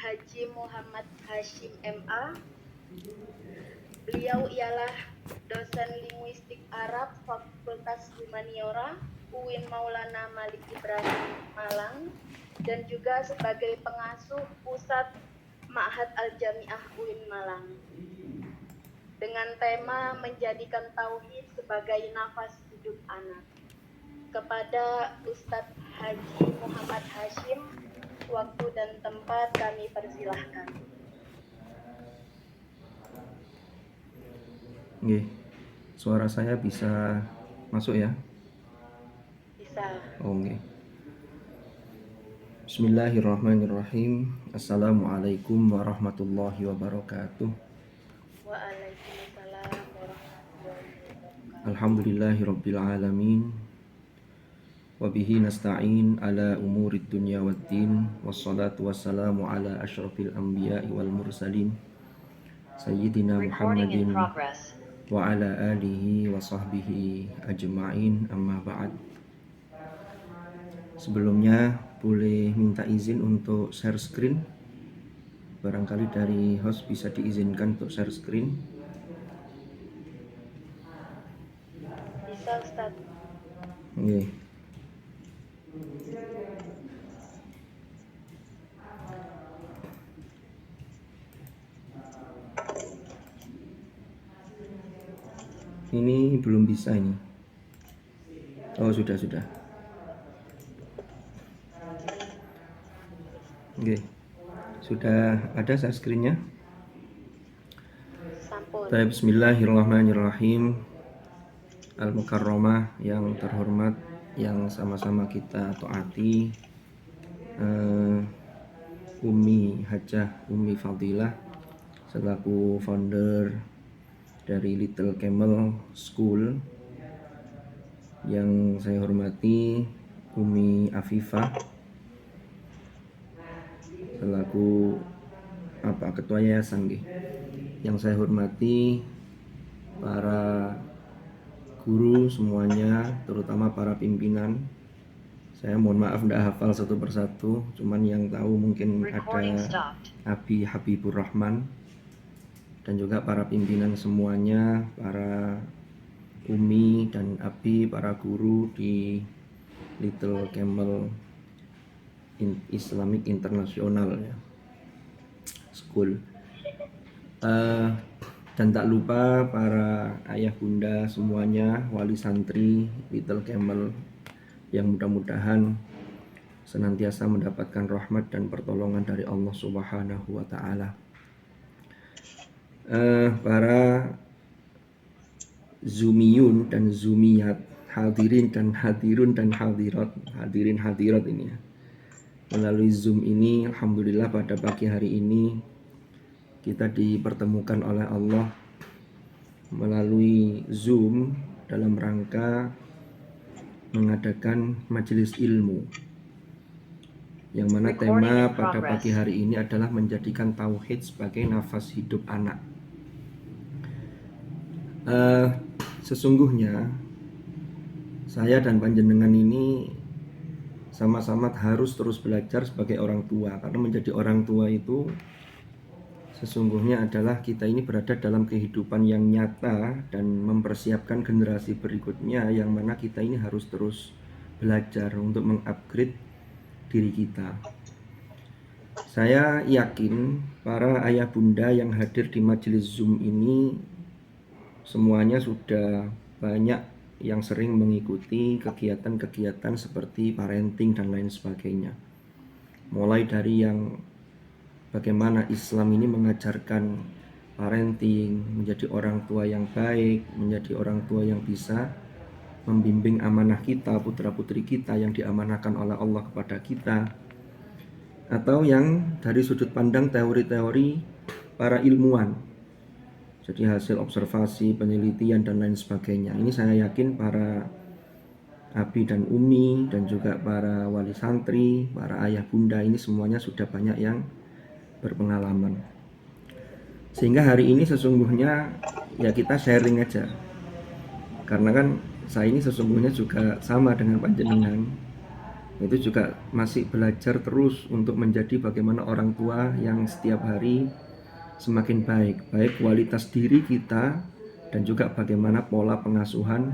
Haji Muhammad Hashim MA. Beliau ialah dosen linguistik Arab Fakultas Humaniora UIN Maulana Malik Ibrahim Malang dan juga sebagai pengasuh pusat Ma'had Al-Jami'ah UIN Malang. Dengan tema menjadikan tauhid sebagai nafas hidup anak. Kepada Ustadz Haji Muhammad Hashim, waktu dan tempat kami persilahkan. Nggih. Suara saya bisa masuk ya? Bisa. Oh, nggih. Bismillahirrahmanirrahim. Assalamualaikum warahmatullahi wabarakatuh. Waalaikumsalam warahmatullahi wabarakatuh. Alhamdulillahirabbil alamin. Wa bihi nasta'in ala umurid dunya waddin. Wassalatu wassalamu ala asyrafil anbiya'i wal mursalin. Sayyidina Muhammadin wa ala alihi wa sahbihi ajma'in, amma ba'd. Sebelumnya boleh minta izin untuk share screen. Barangkali dari host bisa diizinkan untuk share screen. Bisa, Ustadz. Oke. Ini belum bisa ini. Oh, sudah. Oke. Sudah ada share screen-nya? Sampun. Bismillahirrahmanirrahim. Al-Mukarramah yang terhormat, yang sama-sama kita taati, Umi Hajah Umi Fadilah selaku founder dari Little Camel School. Yang saya hormati Umi Afifah selaku ketua yayasan. Yang saya hormati para guru semuanya, terutama para pimpinan. Saya mohon maaf tidak hafal satu persatu, cuman yang tahu mungkin ada Abi Habibur Rahman dan juga para pimpinan semuanya, para Umi dan Abi, para guru di Little Camel Islamic International ya, School. Dan tak lupa para ayah bunda semuanya, wali santri Little Camel, yang mudah-mudahan senantiasa mendapatkan rahmat dan pertolongan dari Allah Subhanahu wa Ta'ala. Para Zumiyun dan Zumiyat, hadirin dan hadirun dan hadirat, hadirin hadirat ini ya. Melalui Zoom ini, alhamdulillah pada pagi hari ini kita dipertemukan oleh Allah melalui Zoom dalam rangka mengadakan majelis ilmu, yang mana tema pada pagi hari ini adalah menjadikan tauhid sebagai nafas hidup anak. Sesungguhnya saya dan panjenengan ini sama-sama harus terus belajar sebagai orang tua, karena menjadi orang tua itu sesungguhnya adalah kita ini berada dalam kehidupan yang nyata dan mempersiapkan generasi berikutnya, yang mana kita ini harus terus belajar untuk mengupgrade diri kita. Saya yakin para ayah bunda yang hadir di majelis Zoom ini semuanya sudah banyak yang sering mengikuti kegiatan-kegiatan seperti parenting dan lain sebagainya. Mulai dari yang bagaimana Islam ini mengajarkan parenting, menjadi orang tua yang baik, menjadi orang tua yang bisa membimbing amanah kita, putra-putri kita yang diamanahkan oleh Allah kepada kita. Atau yang dari sudut pandang teori-teori para ilmuwan, jadi hasil observasi, penelitian dan lain sebagainya. Ini saya yakin para Abi dan Umi dan juga para wali santri, para ayah bunda ini semuanya sudah banyak yang berpengalaman. Sehingga hari ini sesungguhnya ya kita sharing aja. Karena kan saya ini sesungguhnya juga sama dengan panjenengan. Itu juga masih belajar terus untuk menjadi bagaimana orang tua yang setiap hari semakin baik kualitas diri kita dan juga bagaimana pola pengasuhan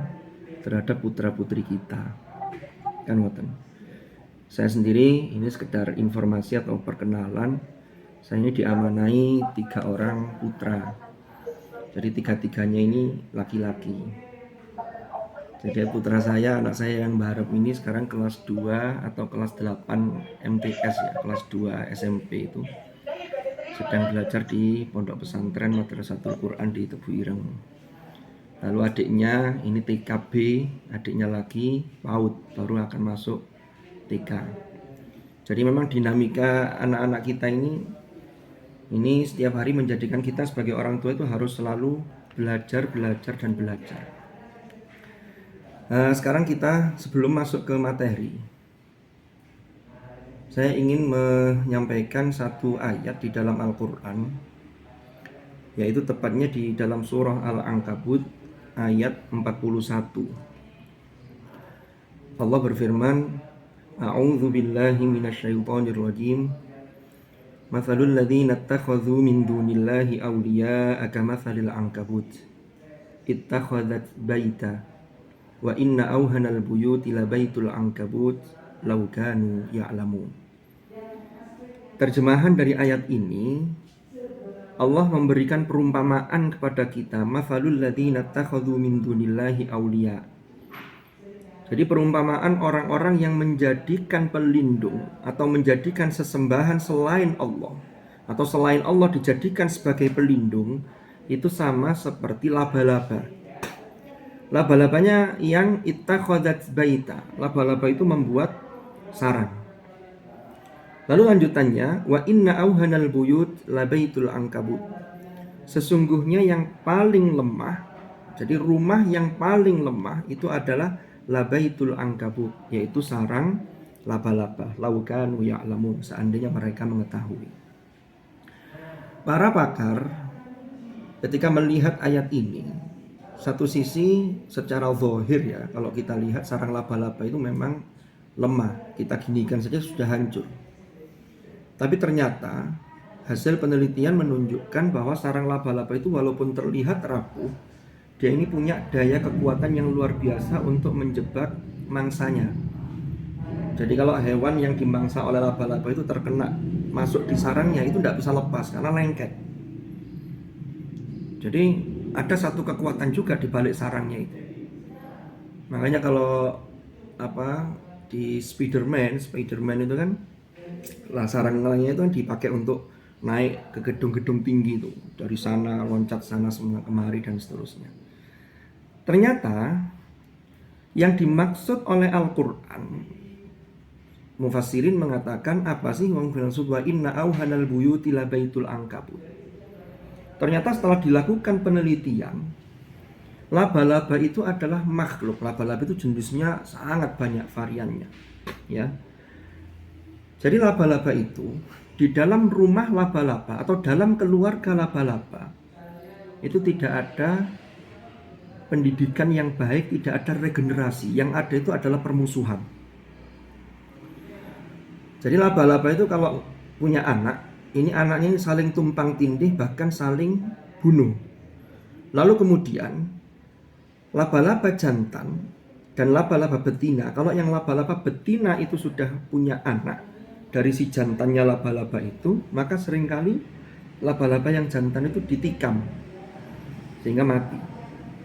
terhadap putra-putri kita. Kan ngoten. Saya sendiri ini sekedar informasi atau perkenalan. Saya ini diamanai 3 orang putra. Jadi 3-tiganya ini laki-laki. Jadi putra saya, anak saya yang Mbah Harap ini sekarang kelas 2 atau kelas 8 MTS ya, kelas 2 SMP itu. Sedang belajar di Pondok Pesantren Madrasatul Quran di Tebu Ireng. Lalu adiknya ini TKB, adiknya lagi PAUD, baru akan masuk TK. Jadi memang dinamika anak-anak kita ini setiap hari menjadikan kita sebagai orang tua itu harus selalu belajar dan belajar. Sekarang kita sebelum masuk ke materi, saya ingin menyampaikan satu ayat di dalam Al-Quran, yaitu tepatnya di dalam surah Al-Ankabut ayat 41. Allah berfirman, A'udzu billahi minasyaitonir rajim. Mathalul ladzina ittakhadhu min dunillahi awliya'a kamathalil ankabut ittakhadhat baita wa inna awhanal buyuti labaitul ankabut law kanu ya'lamun. Terjemahan dari ayat ini, Allah memberikan perumpamaan kepada kita, mathalul ladzina ittakhadhu min dunillahi awliya. Jadi perumpamaan orang-orang yang menjadikan pelindung atau menjadikan sesembahan selain Allah atau selain Allah dijadikan sebagai pelindung, itu sama seperti laba-laba. Laba-labanya yang ittakhadhat baita. Laba-laba itu membuat sarang. Lalu lanjutannya, wa inna auhanal buyut labaitul ankabut. Sesungguhnya yang paling lemah, jadi rumah yang paling lemah itu adalah labaitul ankabut, yaitu sarang laba-laba. Laukanu ya'lamun, seandainya mereka mengetahui. Para pakar ketika melihat ayat ini, satu sisi secara zahir ya, kalau kita lihat sarang laba-laba itu memang lemah, kita ginikan saja sudah hancur. Tapi ternyata hasil penelitian menunjukkan bahwa sarang laba-laba itu walaupun terlihat rapuh, dia ini punya daya kekuatan yang luar biasa untuk menjebak mangsanya. Jadi kalau hewan yang dimangsa oleh laba-laba itu terkena masuk di sarangnya, itu tidak bisa lepas karena lengket. Jadi ada satu kekuatan juga di balik sarangnya itu. Makanya kalau di Spiderman itu kan lah sarangnya itu kan dipakai untuk naik ke gedung-gedung tinggi itu, dari sana loncat sana semua kemari dan seterusnya. Ternyata yang dimaksud oleh Al-Quran, mufassirin mengatakan apa sih wong bermaksud wa inna auhanal buyuti labaitul ankabut. Ternyata setelah dilakukan penelitian, laba-laba itu adalah makhluk. Laba-laba itu jenisnya sangat banyak variannya, ya. Jadi laba-laba itu di dalam rumah laba-laba atau dalam keluarga laba-laba itu tidak ada pendidikan yang baik, tidak ada regenerasi. Yang ada itu adalah permusuhan. Jadi laba-laba itu kalau punya anak, ini anaknya saling tumpang tindih, bahkan saling bunuh. Lalu kemudian laba-laba jantan dan laba-laba betina, kalau yang laba-laba betina itu sudah punya anak dari si jantannya laba-laba itu, maka seringkali laba-laba yang jantan itu ditikam sehingga mati.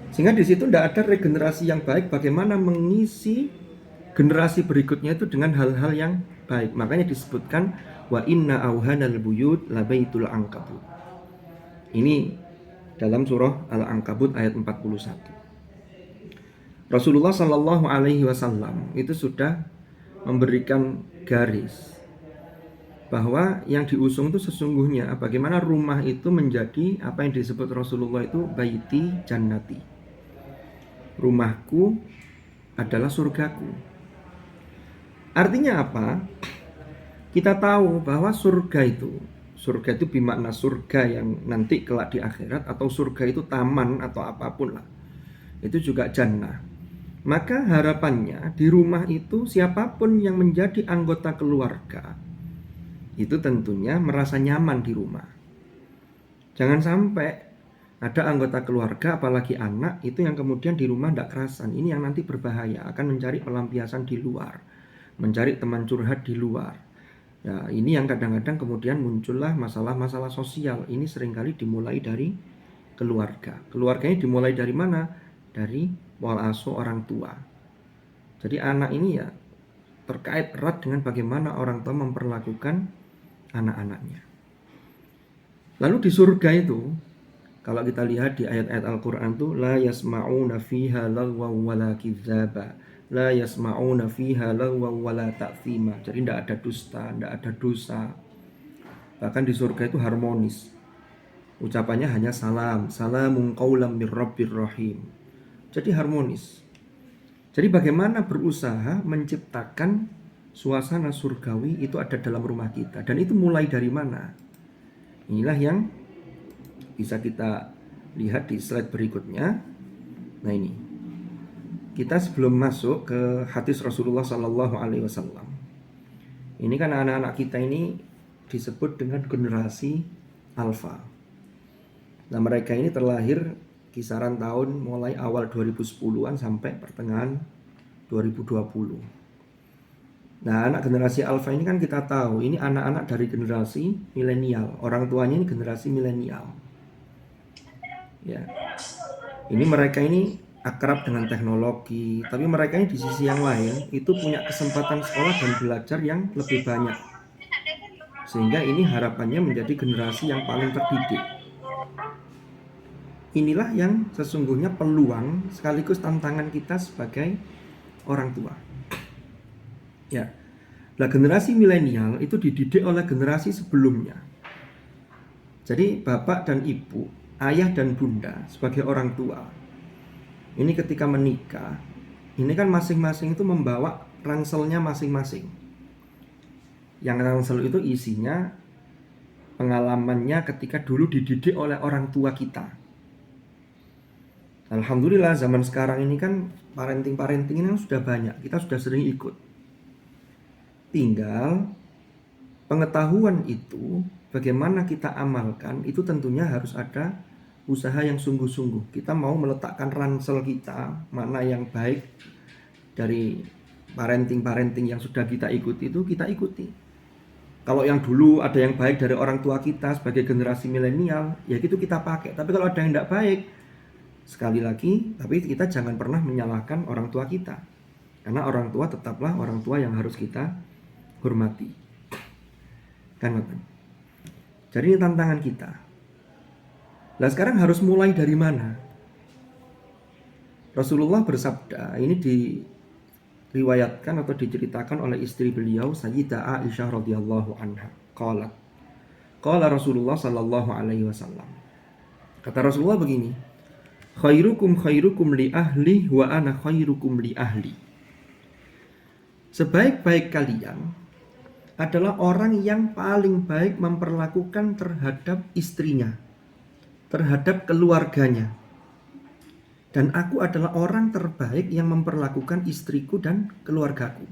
Sehingga di situ tidak ada regenerasi yang baik, bagaimana mengisi generasi berikutnya itu dengan hal-hal yang baik. Makanya disebutkan wa inna auhanal buyut labaitul ankabut. Ini dalam surah Al-Ankabut ayat 41. Rasulullah Shallallahu Alaihi Wasallam itu sudah memberikan garis bahwa yang diusung itu sesungguhnya bagaimana rumah itu menjadi apa yang disebut Rasulullah itu baiti jannati. Rumahku adalah surgaku. Artinya apa? Kita tahu bahwa surga itu bermakna surga yang nanti kelak di akhirat, atau surga itu taman atau apapun lah. Itu juga jannah. Maka harapannya di rumah itu siapapun yang menjadi anggota keluarga itu tentunya merasa nyaman di rumah. Jangan sampai ada anggota keluarga apalagi anak itu yang kemudian di rumah tidak kerasan. Ini yang nanti berbahaya, akan mencari pelampiasan di luar, mencari teman curhat di luar. Ya, ini yang kadang-kadang kemudian muncullah masalah-masalah sosial. Ini seringkali dimulai dari keluarga. Keluarganya dimulai dari mana? Dari pola asuh orang tua. Jadi anak ini ya terkait erat dengan bagaimana orang tua memperlakukan anak-anaknya. Lalu di surga itu, kalau kita lihat di ayat-ayat Al-Quran itu, la yasma'una fiha lagwa wala kidzaba, la yasma'una fiha lagwa wala ta'thima. Jadi tidak ada dusta, tidak ada dosa. Bahkan di surga itu harmonis. Ucapannya hanya salam, salamun qaulam mir rabbir rahim. Jadi harmonis. Jadi bagaimana berusaha menciptakan suasana surgawi itu ada dalam rumah kita. Dan itu mulai dari mana? Inilah yang bisa kita lihat di slide berikutnya. Nah ini, kita sebelum masuk ke hadis Rasulullah Sallallahu Alaihi Wasallam, ini kan anak-anak kita ini disebut dengan generasi alfa. Nah mereka ini terlahir kisaran tahun mulai awal 2010-an sampai pertengahan 2020. Nah anak generasi alfa ini kan kita tahu ini anak-anak dari generasi milenial. Orang tuanya ini generasi milenial. Ya, ini mereka ini akrab dengan teknologi, tapi mereka ini di sisi yang lain itu punya kesempatan sekolah dan belajar yang lebih banyak, sehingga ini harapannya menjadi generasi yang paling terdidik. Inilah yang sesungguhnya peluang sekaligus tantangan kita sebagai orang tua. Ya, nah generasi milenial itu dididik oleh generasi sebelumnya. Jadi bapak dan ibu, ayah dan bunda sebagai orang tua, ini ketika menikah, ini kan masing-masing itu membawa ranselnya masing-masing. Yang ransel itu isinya pengalamannya ketika dulu dididik oleh orang tua kita. Alhamdulillah zaman sekarang ini kan parenting ini sudah banyak, kita sudah sering ikut. Tinggal pengetahuan itu bagaimana kita amalkan itu tentunya harus ada usaha yang sungguh-sungguh. Kita mau meletakkan ransel kita mana yang baik dari parenting yang sudah kita ikuti itu kita ikuti. Kalau yang dulu ada yang baik dari orang tua kita sebagai generasi milenial, ya gitu kita pakai. Tapi kalau ada yang tidak baik, sekali lagi, tapi kita jangan pernah menyalahkan orang tua kita. Karena orang tua tetaplah orang tua yang harus kita hormati. Kan? Jadi ini tantangan kita. Nah sekarang harus mulai dari mana? Rasulullah bersabda, ini diriwayatkan atau diceritakan oleh istri beliau Sayyidah Aisyah radhiyallahu anha. Qala Rasulullah sallallahu alaihi wasallam. Kata Rasulullah begini, khairukum li ahli wa ana khairukum li ahli. Sebaik-baik kalian adalah orang yang paling baik memperlakukan terhadap istrinya, terhadap keluarganya. Dan aku adalah orang terbaik yang memperlakukan istriku dan keluargaku.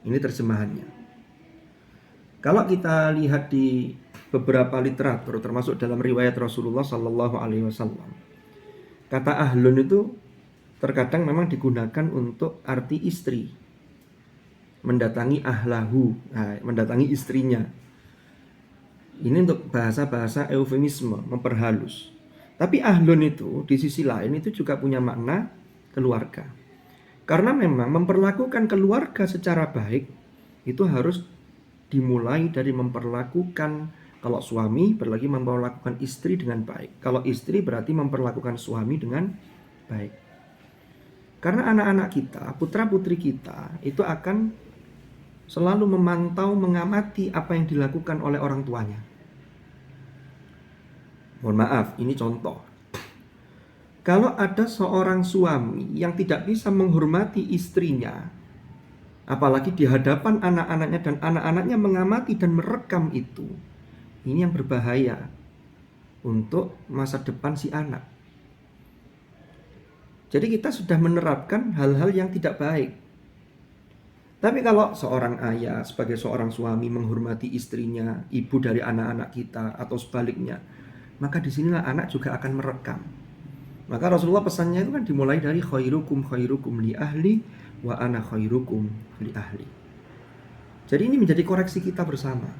Ini terjemahannya. Kalau kita lihat di beberapa literatur, termasuk dalam riwayat Rasulullah Sallallahu Alaihi Wasallam, kata ahlun itu terkadang memang digunakan untuk arti istri. Mendatangi ahlahu, mendatangi istrinya. Ini untuk bahasa-bahasa eufemisme, memperhalus. Tapi ahlun itu di sisi lain itu juga punya makna keluarga. Karena memang memperlakukan keluarga secara baik itu harus dimulai dari memperlakukan, kalau suami berarti memperlakukan istri dengan baik. Kalau istri berarti memperlakukan suami dengan baik. Karena anak-anak kita, putra-putri kita itu akan selalu memantau, mengamati apa yang dilakukan oleh orang tuanya. Mohon maaf, ini contoh. Kalau ada seorang suami yang tidak bisa menghormati istrinya, apalagi di hadapan anak-anaknya dan anak-anaknya mengamati dan merekam itu, ini yang berbahaya untuk masa depan si anak. Jadi kita sudah menerapkan hal-hal yang tidak baik. Tapi kalau seorang ayah sebagai seorang suami menghormati istrinya, ibu dari anak-anak kita, atau sebaliknya, maka disinilah anak juga akan merekam. Maka Rasulullah pesannya itu kan dimulai dari khairukum khairukum li ahli wa ana khairukum li ahli. Jadi ini menjadi koreksi kita bersama.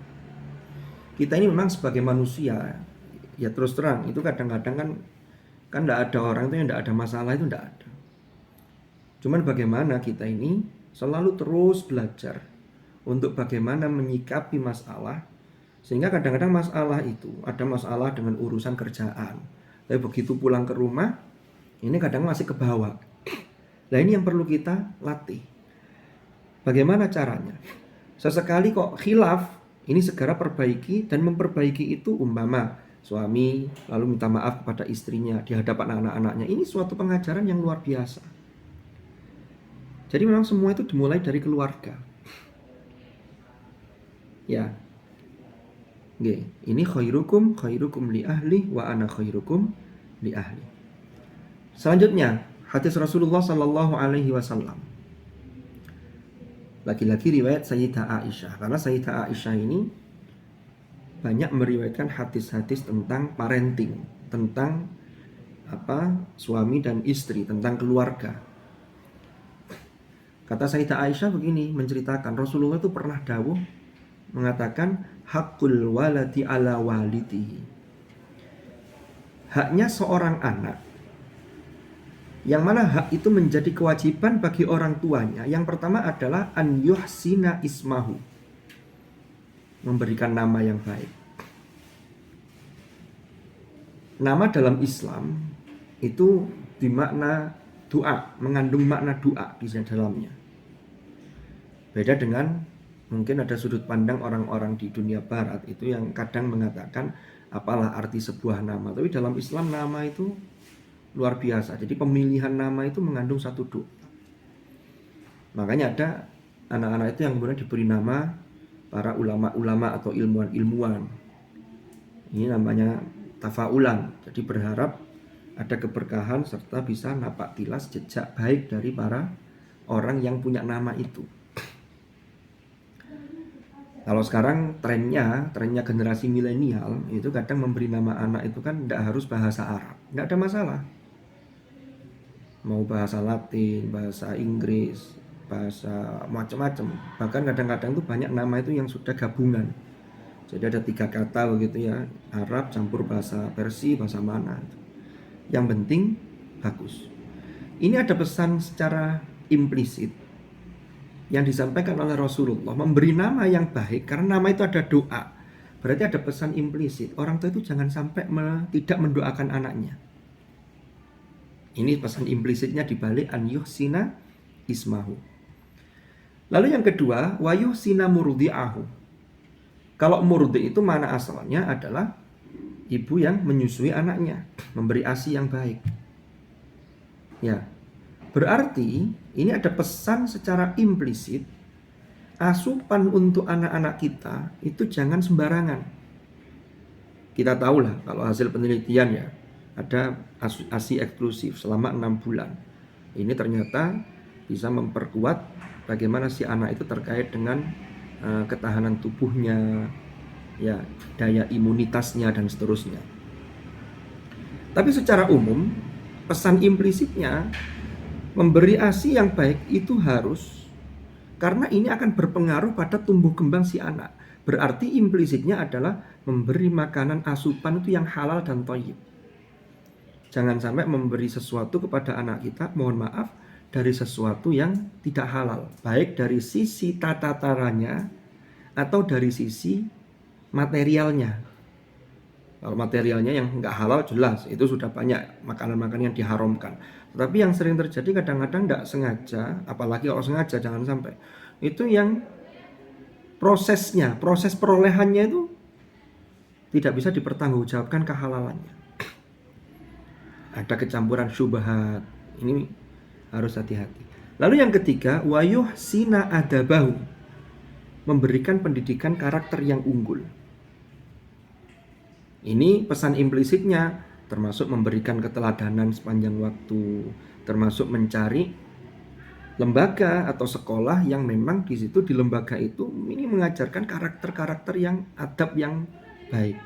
Kita ini memang sebagai manusia, ya terus terang, itu kadang-kadang kan tidak ada orang itu yang tidak ada masalah, itu tidak ada. Cuman bagaimana kita ini selalu terus belajar untuk bagaimana menyikapi masalah, sehingga kadang-kadang masalah itu ada masalah dengan urusan kerjaan, tapi begitu pulang ke rumah ini kadang masih ke bawah. Nah ini yang perlu kita latih. Bagaimana caranya? Sesekali kok khilaf, ini segera perbaiki, dan memperbaiki itu umpama suami lalu minta maaf kepada istrinya di hadapan anak-anaknya. Ini suatu pengajaran yang luar biasa. Jadi memang semua itu dimulai dari keluarga. Ya. Oke, ini khairukum khairukum li ahli wa ana khairukum li ahli. Selanjutnya, hadis Rasulullah sallallahu alaihi wasallam. Lagi-lagi riwayat Sayyidah Aisyah, karena Sayyidah Aisyah ini banyak meriwayatkan hadis-hadis tentang parenting, tentang suami dan istri, tentang keluarga. Kata Sayyidah Aisyah begini, menceritakan Rasulullah itu pernah dawuh mengatakan hakul waladi ala walidihi. Haknya seorang anak, yang mana hak itu menjadi kewajiban bagi orang tuanya. Yang pertama adalah an yuhsina ismahu, memberikan nama yang baik. Nama dalam Islam itu dimakna doa, mengandung makna doa di dalamnya. Beda dengan mungkin ada sudut pandang orang-orang di dunia barat itu yang kadang mengatakan apalah arti sebuah nama. Tapi dalam Islam nama itu luar biasa. Jadi pemilihan nama itu mengandung satu doa. Makanya ada anak-anak itu yang kemudian diberi nama para ulama-ulama atau ilmuwan-ilmuwan. Ini namanya tafaulan. Jadi berharap ada keberkahan serta bisa napak tilas jejak baik dari para orang yang punya nama itu. Kalau sekarang trennya generasi milenial itu kadang memberi nama anak itu kan tidak harus bahasa Arab, tidak ada masalah. Mau bahasa Latin, bahasa Inggris, bahasa macam-macam. Bahkan kadang-kadang tuh banyak nama itu yang sudah gabungan. Jadi ada 3 kata begitu ya, Arab campur bahasa Persia, bahasa mana. Yang penting bagus. Ini ada pesan secara implisit yang disampaikan oleh Rasulullah, memberi nama yang baik karena nama itu ada doa. Berarti ada pesan implisit, orang tua itu jangan sampai tidak mendoakan anaknya. Ini pesan implisitnya dibalik an yuhsina ismahu. Lalu yang kedua, wa yuhsina murdi'ahu. Kalau murdi itu mana asalnya adalah ibu yang menyusui anaknya, memberi ASI yang baik. Ya. Berarti ini ada pesan secara implisit, asupan untuk anak-anak kita itu jangan sembarangan. Kita tahu lah kalau hasil penelitian ya, ada ASI eksklusif selama 6 bulan. Ini ternyata bisa memperkuat bagaimana si anak itu terkait dengan ketahanan tubuhnya, ya, daya imunitasnya dan seterusnya. Tapi secara umum pesan implisitnya memberi ASI yang baik itu harus, karena ini akan berpengaruh pada tumbuh kembang si anak. Berarti implisitnya adalah memberi makanan asupan itu yang halal dan thayyib. Jangan sampai memberi sesuatu kepada anak kita, mohon maaf, dari sesuatu yang tidak halal. Baik dari sisi tata caranya atau dari sisi materialnya. Kalau materialnya yang nggak halal jelas, itu sudah banyak makanan-makanan yang diharamkan. Tetapi yang sering terjadi kadang-kadang nggak sengaja, apalagi kalau sengaja jangan sampai. Itu yang prosesnya, proses perolehannya itu tidak bisa dipertanggungjawabkan kehalalannya. Ada kecampuran syubhat, ini harus hati-hati. Lalu yang ketiga, wa yuhsina adabahu, memberikan pendidikan karakter yang unggul. Ini pesan implisitnya, termasuk memberikan keteladanan sepanjang waktu, termasuk mencari lembaga atau sekolah yang memang di situ di lembaga itu ini mengajarkan karakter-karakter yang adab yang baik.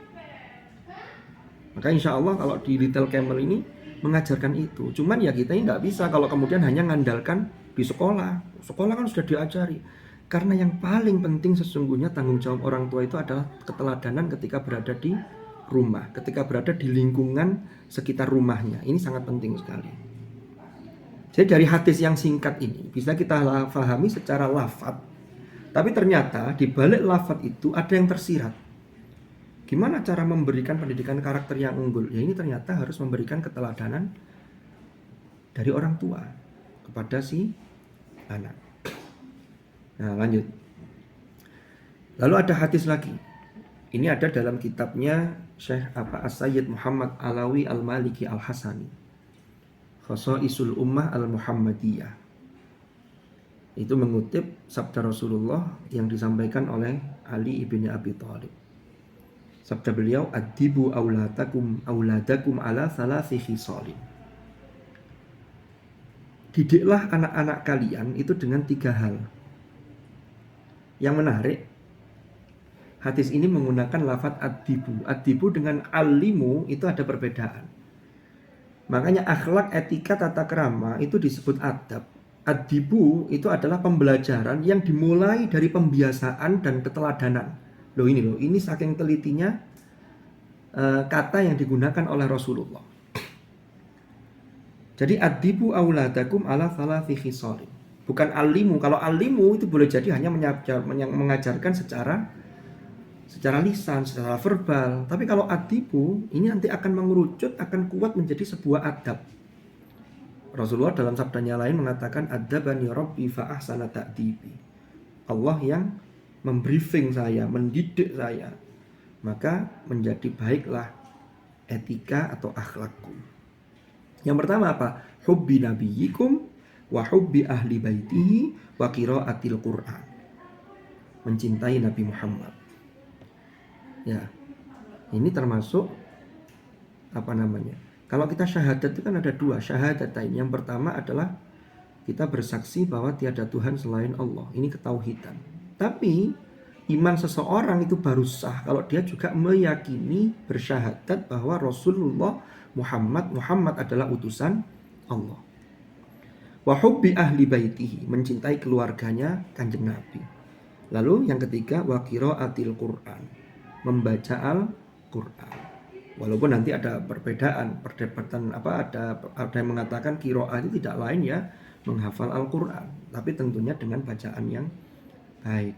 Maka insya Allah kalau di Little Camel ini mengajarkan itu. Cuman ya kita ini nggak bisa kalau kemudian hanya ngandalkan di sekolah. Sekolah kan sudah diajari. Karena yang paling penting sesungguhnya tanggung jawab orang tua itu adalah keteladanan ketika berada di rumah, ketika berada di lingkungan sekitar rumahnya. Ini sangat penting sekali. Jadi dari hadis yang singkat ini bisa kita pahami secara lafadz. Tapi ternyata di balik lafadz itu ada yang tersirat. Gimana cara memberikan pendidikan karakter yang unggul? Ya ini ternyata harus memberikan keteladanan dari orang tua kepada si anak. Nah lanjut. Lalu ada hadis lagi. Ini ada dalam kitabnya Syekh As-Sayyid Muhammad Alawi Al-Maliki Al-Hasani, Khasaisul Ummah Al-Muhammadiyah. Itu mengutip sabda Rasulullah yang disampaikan oleh Ali ibn Abi Thalib. Sabda beliau, "Adibu auladakum ala thalathi khisalin." Didiklah anak-anak kalian itu dengan 3 hal. Yang menarik, hadis ini menggunakan lafadz adibu. Adibu dengan alimu itu ada perbedaan. Makanya akhlak, etika, tata krama itu disebut adab. Adibu itu adalah pembelajaran yang dimulai dari pembiasaan dan keteladanan. Ini saking telitinya kata yang digunakan oleh Rasulullah. Jadi adibu auladakum ala thalathi khisalin. Bukan alimu. Kalau alimu itu boleh jadi hanya mengajarkan secara lisan, secara verbal. Tapi kalau adibu ini nanti akan mengerucut, akan kuat menjadi sebuah adab. Rasulullah dalam sabdanya lain mengatakan adabani rabbi fa ahsana ta'dibi. Allah yang membriefing saya, mendidik saya, maka menjadi baiklah etika atau akhlakku. Yang pertama apa? Hubbi nabiyyikum wa hubbi ahli baitihi wa qiraatil Qur'an. Mencintai Nabi Muhammad. Ya. Ini termasuk kalau kita syahadat itu kan ada 2 syahadatain. Yang pertama adalah kita bersaksi bahwa tiada Tuhan selain Allah. Ini ketauhidan. Tapi iman seseorang itu baru sah kalau dia juga meyakini bersyahadat bahwa Rasulullah Muhammad adalah utusan Allah. Wa hubbi ahli baitihi, mencintai keluarganya Kanjeng Nabi. Lalu yang ketiga wa qiraatil Qur'an, membaca Al-Qur'an. Walaupun nanti ada perbedaan, perdebatan ada yang mengatakan qiraah itu tidak lain ya menghafal Al-Qur'an, tapi tentunya dengan bacaan yang baik.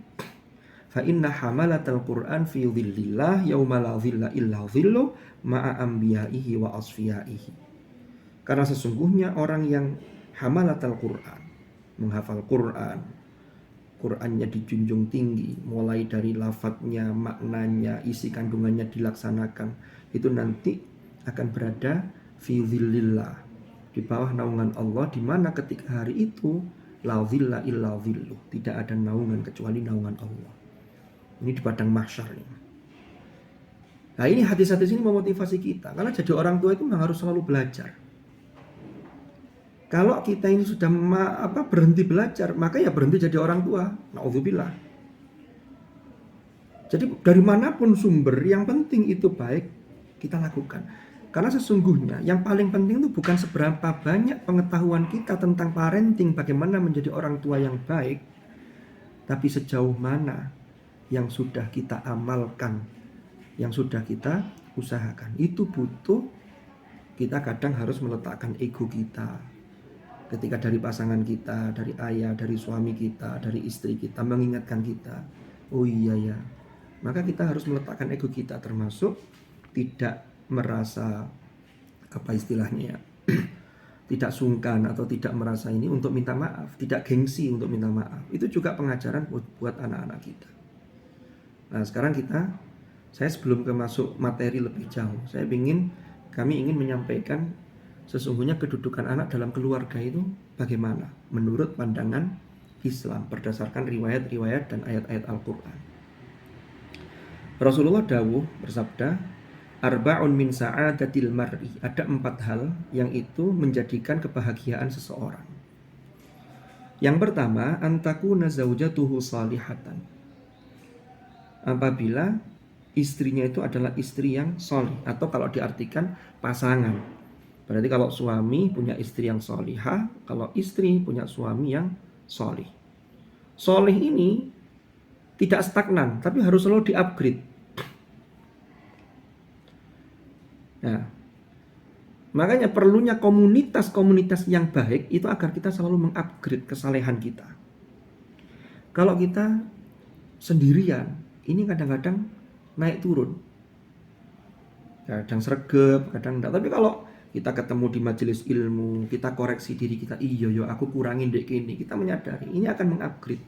Fa inna hamalatal Qur'an fi dhillillah yauma la dhilla illa dhillu ma'a anbiya'ihi wa asfiyaihi. Karena sesungguhnya orang yang hamalatal Qur'an, menghafal Qur'an, Qur'annya dijunjung tinggi, mulai dari lafadznya, maknanya, isi kandungannya dilaksanakan, itu nanti akan berada fi dhillillah, di bawah naungan Allah, di mana ketika hari itu la dhilla illa dhillu, tidak ada naungan kecuali naungan Allah. Ini di padang mahsyar ini. Nah ini hadis-hadis ini memotivasi kita, karena jadi orang tua itu memang harus selalu belajar. Kalau kita ini sudah berhenti belajar, maka ya berhenti jadi orang tua. Na'udzubillah. Jadi dari manapun sumber, yang penting itu baik kita lakukan. Karena sesungguhnya yang paling penting itu bukan seberapa banyak pengetahuan kita tentang parenting, bagaimana menjadi orang tua yang baik, tapi sejauh mana yang sudah kita amalkan, yang sudah kita usahakan. Itu butuh kita kadang harus meletakkan ego kita. Ketika dari pasangan kita, dari ayah, dari suami kita, dari istri kita mengingatkan kita, oh iya ya, maka kita harus meletakkan ego kita, termasuk tidak merasa tidak sungkan atau tidak merasa ini untuk minta maaf, tidak gengsi untuk minta maaf. Itu juga pengajaran buat anak-anak kita. Nah sekarang saya sebelum masuk materi lebih jauh, kami ingin menyampaikan sesungguhnya kedudukan anak dalam keluarga itu bagaimana menurut pandangan Islam berdasarkan riwayat-riwayat dan ayat-ayat Al-Quran. Rasulullah dawuh bersabda, Arba'un min sa'adatil mar'i. Ada 4 hal yang itu menjadikan kebahagiaan seseorang. Yang pertama, antakuna zaujatuhu salihatan. Apabila istrinya itu adalah istri yang solih, atau kalau diartikan pasangan. Berarti kalau suami punya istri yang solihah, kalau istri punya suami yang solih. Solih ini tidak stagnan, tapi harus selalu di-upgrade. Nah, makanya perlunya komunitas-komunitas yang baik itu agar kita selalu mengupgrade kesalehan kita. Kalau kita sendirian, ini kadang-kadang naik turun. Kadang sregep, kadang enggak. Tapi kalau kita ketemu di majelis ilmu, kita koreksi diri kita, iya yo aku kurangin dek ini, kita menyadari ini akan mengupgrade.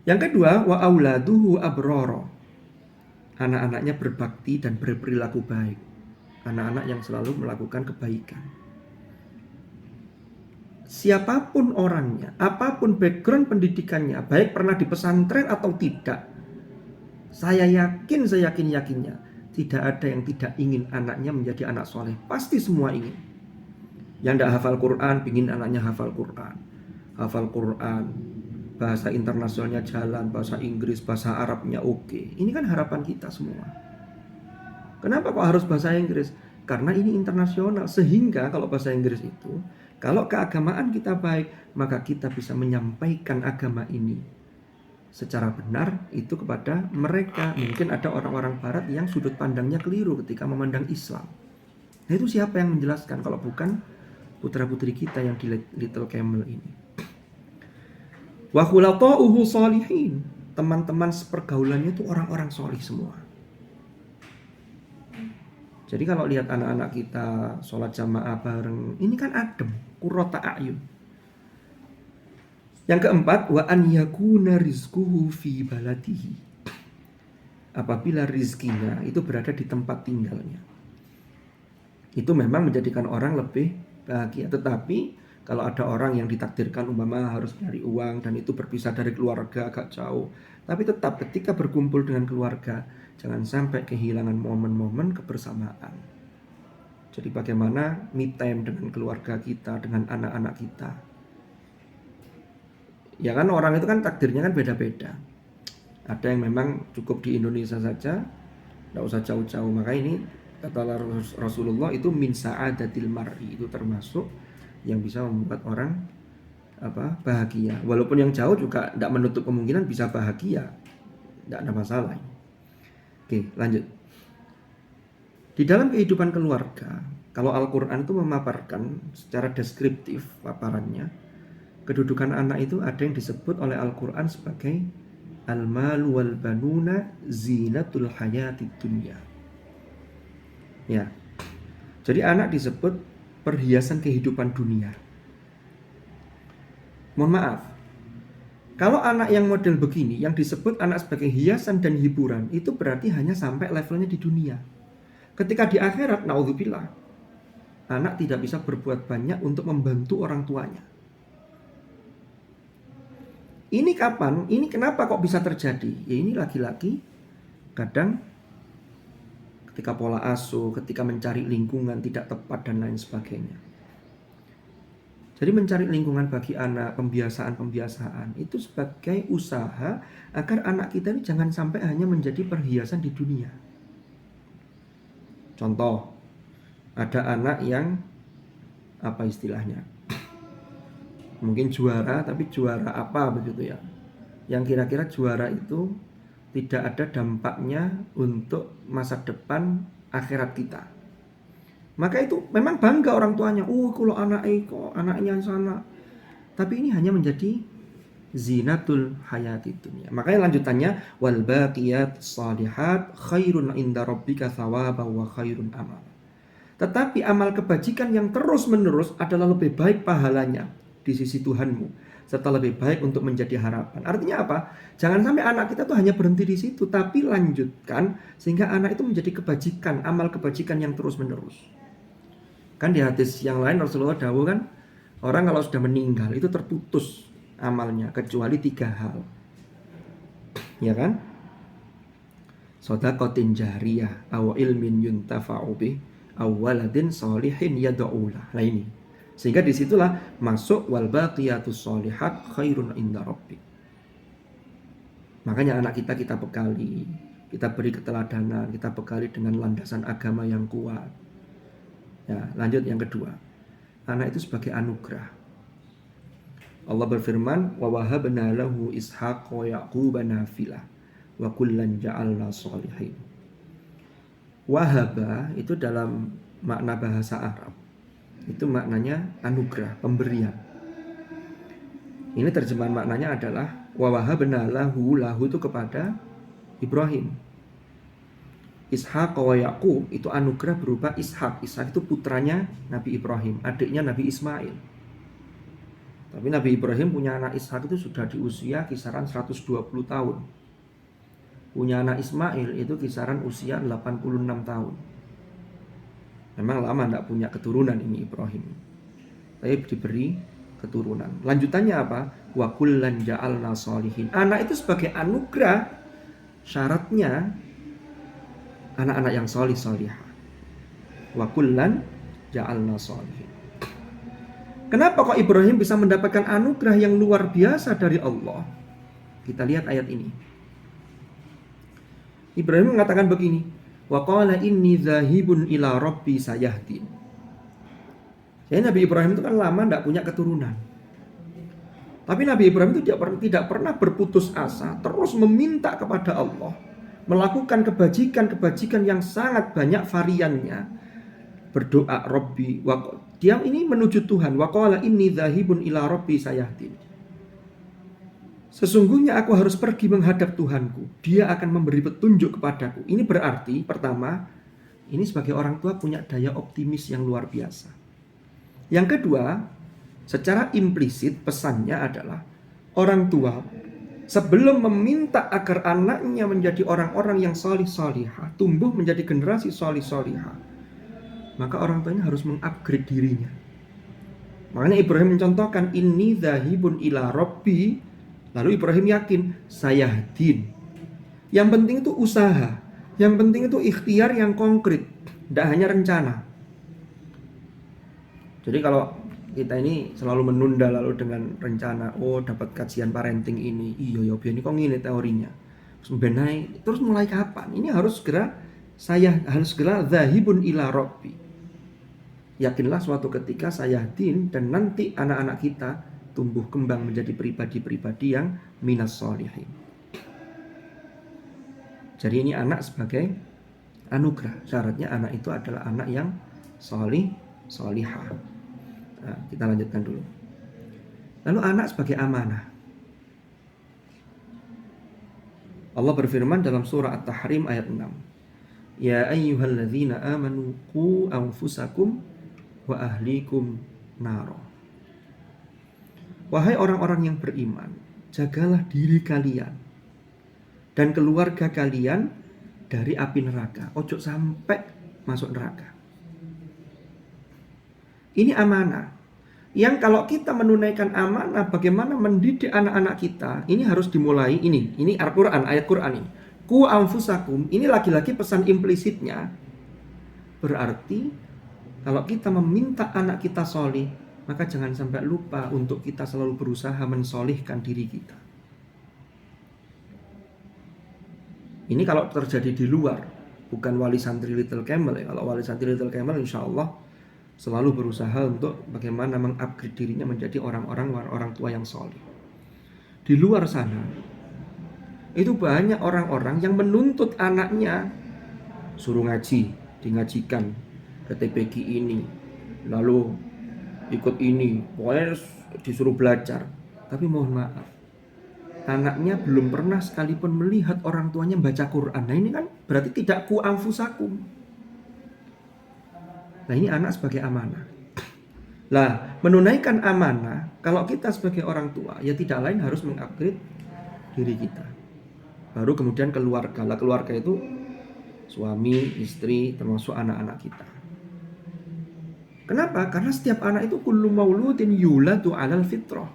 Yang kedua, wa auladuhu abroro. Anak-anaknya berbakti dan berperilaku baik. Anak-anak yang selalu melakukan kebaikan. Siapapun orangnya, apapun background pendidikannya, baik pernah di pesantren atau tidak, saya yakinnya tidak ada yang tidak ingin anaknya menjadi anak soleh. Pasti semua ingin. Yang tidak hafal Quran, ingin anaknya hafal Quran. Hafal Quran, bahasa internasionalnya jalan, bahasa Inggris, bahasa Arabnya oke. Ini kan harapan kita semua. Kenapa kok harus bahasa Inggris? Karena ini internasional. Sehingga kalau bahasa Inggris itu, kalau keagamaan kita baik, maka kita bisa menyampaikan agama ini secara benar itu kepada mereka. Mungkin ada orang-orang barat yang sudut pandangnya keliru ketika memandang Islam. Nah itu siapa yang menjelaskan kalau bukan putra-putri kita yang di Little Camel ini. Wa khulaqa'uhu shalihin. Teman-teman sepergaulannya itu orang-orang solih semua. Jadi kalau lihat anak-anak kita sholat jamaah bareng, ini kan adem, qurrata a'yun. Yang keempat, wa an yakuna rizquhu fi baladihi. Apabila rizkinya itu berada di tempat tinggalnya. Itu memang menjadikan orang lebih bahagia. Tetapi kalau ada orang yang ditakdirkan umpama harus nyari uang dan itu berpisah dari keluarga agak jauh, tapi tetap ketika berkumpul dengan keluarga, jangan sampai kehilangan momen-momen kebersamaan. Jadi bagaimana me time dengan keluarga kita, dengan anak-anak kita. Ya kan orang itu kan takdirnya kan beda-beda. Ada yang memang cukup di Indonesia saja, tidak usah jauh-jauh. Maka ini kata Rasulullah itu min sa'adatil mar'i, itu termasuk yang bisa membuat orang bahagia. Walaupun yang jauh juga tidak menutup kemungkinan bisa bahagia, tidak ada masalah. Oke, lanjut. Di dalam kehidupan keluarga, kalau Al-Quran itu memaparkan secara deskriptif paparannya, kedudukan anak itu ada yang disebut oleh Al-Quran sebagai al-malu wal banuna zinatul hayatid dunya. Ya. Jadi anak disebut perhiasan kehidupan dunia. Mohon maaf. Kalau anak yang model begini, yang disebut anak sebagai hiasan dan hiburan, itu berarti hanya sampai levelnya di dunia. Ketika di akhirat, naudzubillah, anak tidak bisa berbuat banyak untuk membantu orang tuanya. Ini kapan? Ini kenapa kok bisa terjadi? Ya ini laki-laki kadang ketika pola asuh, ketika mencari lingkungan tidak tepat dan lain sebagainya. Jadi mencari lingkungan bagi anak, pembiasaan itu sebagai usaha agar anak kita ini jangan sampai hanya menjadi perhiasan di dunia. Contoh, ada anak yang apa istilahnya? Mungkin juara, tapi juara apa begitu ya? Yang kira-kira juara itu tidak ada dampaknya untuk masa depan akhirat kita. Maka itu memang bangga orang tuanya. Kalau anaknya sana. Tapi ini hanya menjadi zinatul hayatid dunya. Makanya lanjutannya wal baqiyat shalihat khairun inda rabbika thawaban wa khairun amal. Tetapi amal kebajikan yang terus-menerus adalah lebih baik pahalanya di sisi Tuhanmu, serta lebih baik untuk menjadi harapan. Artinya apa? Jangan sampai anak kita tuh hanya berhenti di situ, tapi lanjutkan sehingga anak itu menjadi kebajikan, amal kebajikan yang terus-menerus. Kan di hadis yang lain Rasulullah dawuh kan, orang kalau sudah meninggal itu terputus amalnya kecuali 3 hal. Ya kan? shadaqatin jariyah aw ilmin yuntafa'u bih aw waladin sholihin yad'ulah. Nah ini. Sehingga disitulah masuk wal baqiyatus sholihat khairun inda rabbik. Makanya anak kita bekali, kita beri keteladanan, kita bekali dengan landasan agama yang kuat. Ya, lanjut yang kedua. Anak itu sebagai anugerah. Allah berfirman, "Wa wahabna lahu Ishaq wa Yaqub nafilah wa kullan ja'alna sholihin." Wahaba itu dalam makna bahasa Arab. Itu maknanya anugerah, pemberian. Ini terjemahan maknanya adalah wa wahabna lahu itu kepada Ibrahim. Ishaq wa Yaqub itu anugerah berupa Ishaq. Ishaq itu putranya Nabi Ibrahim, adiknya Nabi Ismail. Tapi Nabi Ibrahim punya anak Ishaq itu sudah di usia kisaran 120 tahun. Punya anak Ismail itu kisaran usia 86 tahun. Memang lama tidak punya keturunan ini Ibrahim. Tapi diberi keturunan. Lanjutannya apa? Wa kullan ja'alna sholihin. Anak itu sebagai anugerah, syaratnya anak-anak yang solih-solihah. Wa kullan ja'alna sholihin. Kenapa kok Ibrahim bisa mendapatkan anugerah yang luar biasa dari Allah? Kita lihat ayat ini. Ibrahim mengatakan begini, wa qala inni dzahibun ila rabbi sayahdin. Jadi Nabi Ibrahim itu kan lama tidak punya keturunan. Tapi Nabi Ibrahim itu tidak pernah berputus asa, terus meminta kepada Allah, melakukan kebajikan-kebajikan yang sangat banyak variannya. Berdoa Rabbi, dia ini menuju Tuhan. Wa qala inni dzahibun ila rabbi sayahdin. Sesungguhnya aku harus pergi menghadap Tuhanku. Dia akan memberi petunjuk kepadaku. Ini berarti pertama, ini sebagai orang tua punya daya optimis yang luar biasa. Yang kedua, secara implisit pesannya adalah orang tua sebelum meminta agar anaknya menjadi orang-orang yang solih-solihah, tumbuh menjadi generasi solih-solihah, maka orang tuanya harus mengupgrade dirinya. Makanya Ibrahim mencontohkan inni dzahibun ila rabbi. Lalu Ibrahim yakin sayahdin. Yang penting itu usaha, yang penting itu ikhtiar yang konkret, tidak hanya rencana. Jadi kalau kita ini selalu menunda lalu dengan rencana, oh dapat kajian parenting ini, iya biar ini kok ngene teorinya. Terus mulai kapan? Ini harus segera dzahibun ila rabbi. Yakinlah suatu ketika sayahdin dan nanti anak-anak kita tumbuh kembang menjadi pribadi-pribadi yang minas sholihin. Jadi ini anak sebagai anugerah. Syaratnya anak itu adalah anak yang solihah. Nah, kita lanjutkan dulu. Lalu anak sebagai amanah. Allah berfirman dalam surah At-Tahrim ayat 6. Ya ayyuhalladzina amanu qu anfusakum wa ahlikum naro. Wahai orang-orang yang beriman, jagalah diri kalian dan keluarga kalian dari api neraka. Ojo sampai masuk neraka. Ini amanah. Yang kalau kita menunaikan amanah, bagaimana mendidik anak-anak kita, ini harus dimulai ini Al-Quran, ayat Quran ini. Ku anfusakum, ini lagi-lagi pesan implisitnya. Berarti kalau kita meminta anak kita solih, maka jangan sampai lupa untuk kita selalu berusaha mensolihkan diri kita. Ini kalau terjadi di luar, bukan wali santri Little Camel ya. Kalau wali santri Little Camel insya Allah selalu berusaha untuk bagaimana mengupgrade dirinya menjadi orang tua yang solih. Di luar sana, itu banyak orang-orang yang menuntut anaknya suruh ngaji, dingajikan ke TPG ini, lalu ikut ini, pokoknya disuruh belajar. Tapi mohon maaf, anaknya belum pernah sekalipun melihat orang tuanya baca Quran. Nah ini kan berarti tidak ku anfusakum. Nah ini anak sebagai amanah. Lah menunaikan amanah, kalau kita sebagai orang tua, ya tidak lain harus mengupgrade diri kita. Baru kemudian keluarga. Lah keluarga itu suami, istri, termasuk anak-anak kita. Kenapa? Karena setiap anak itu kullu mauludin yuladu 'alal fitrah.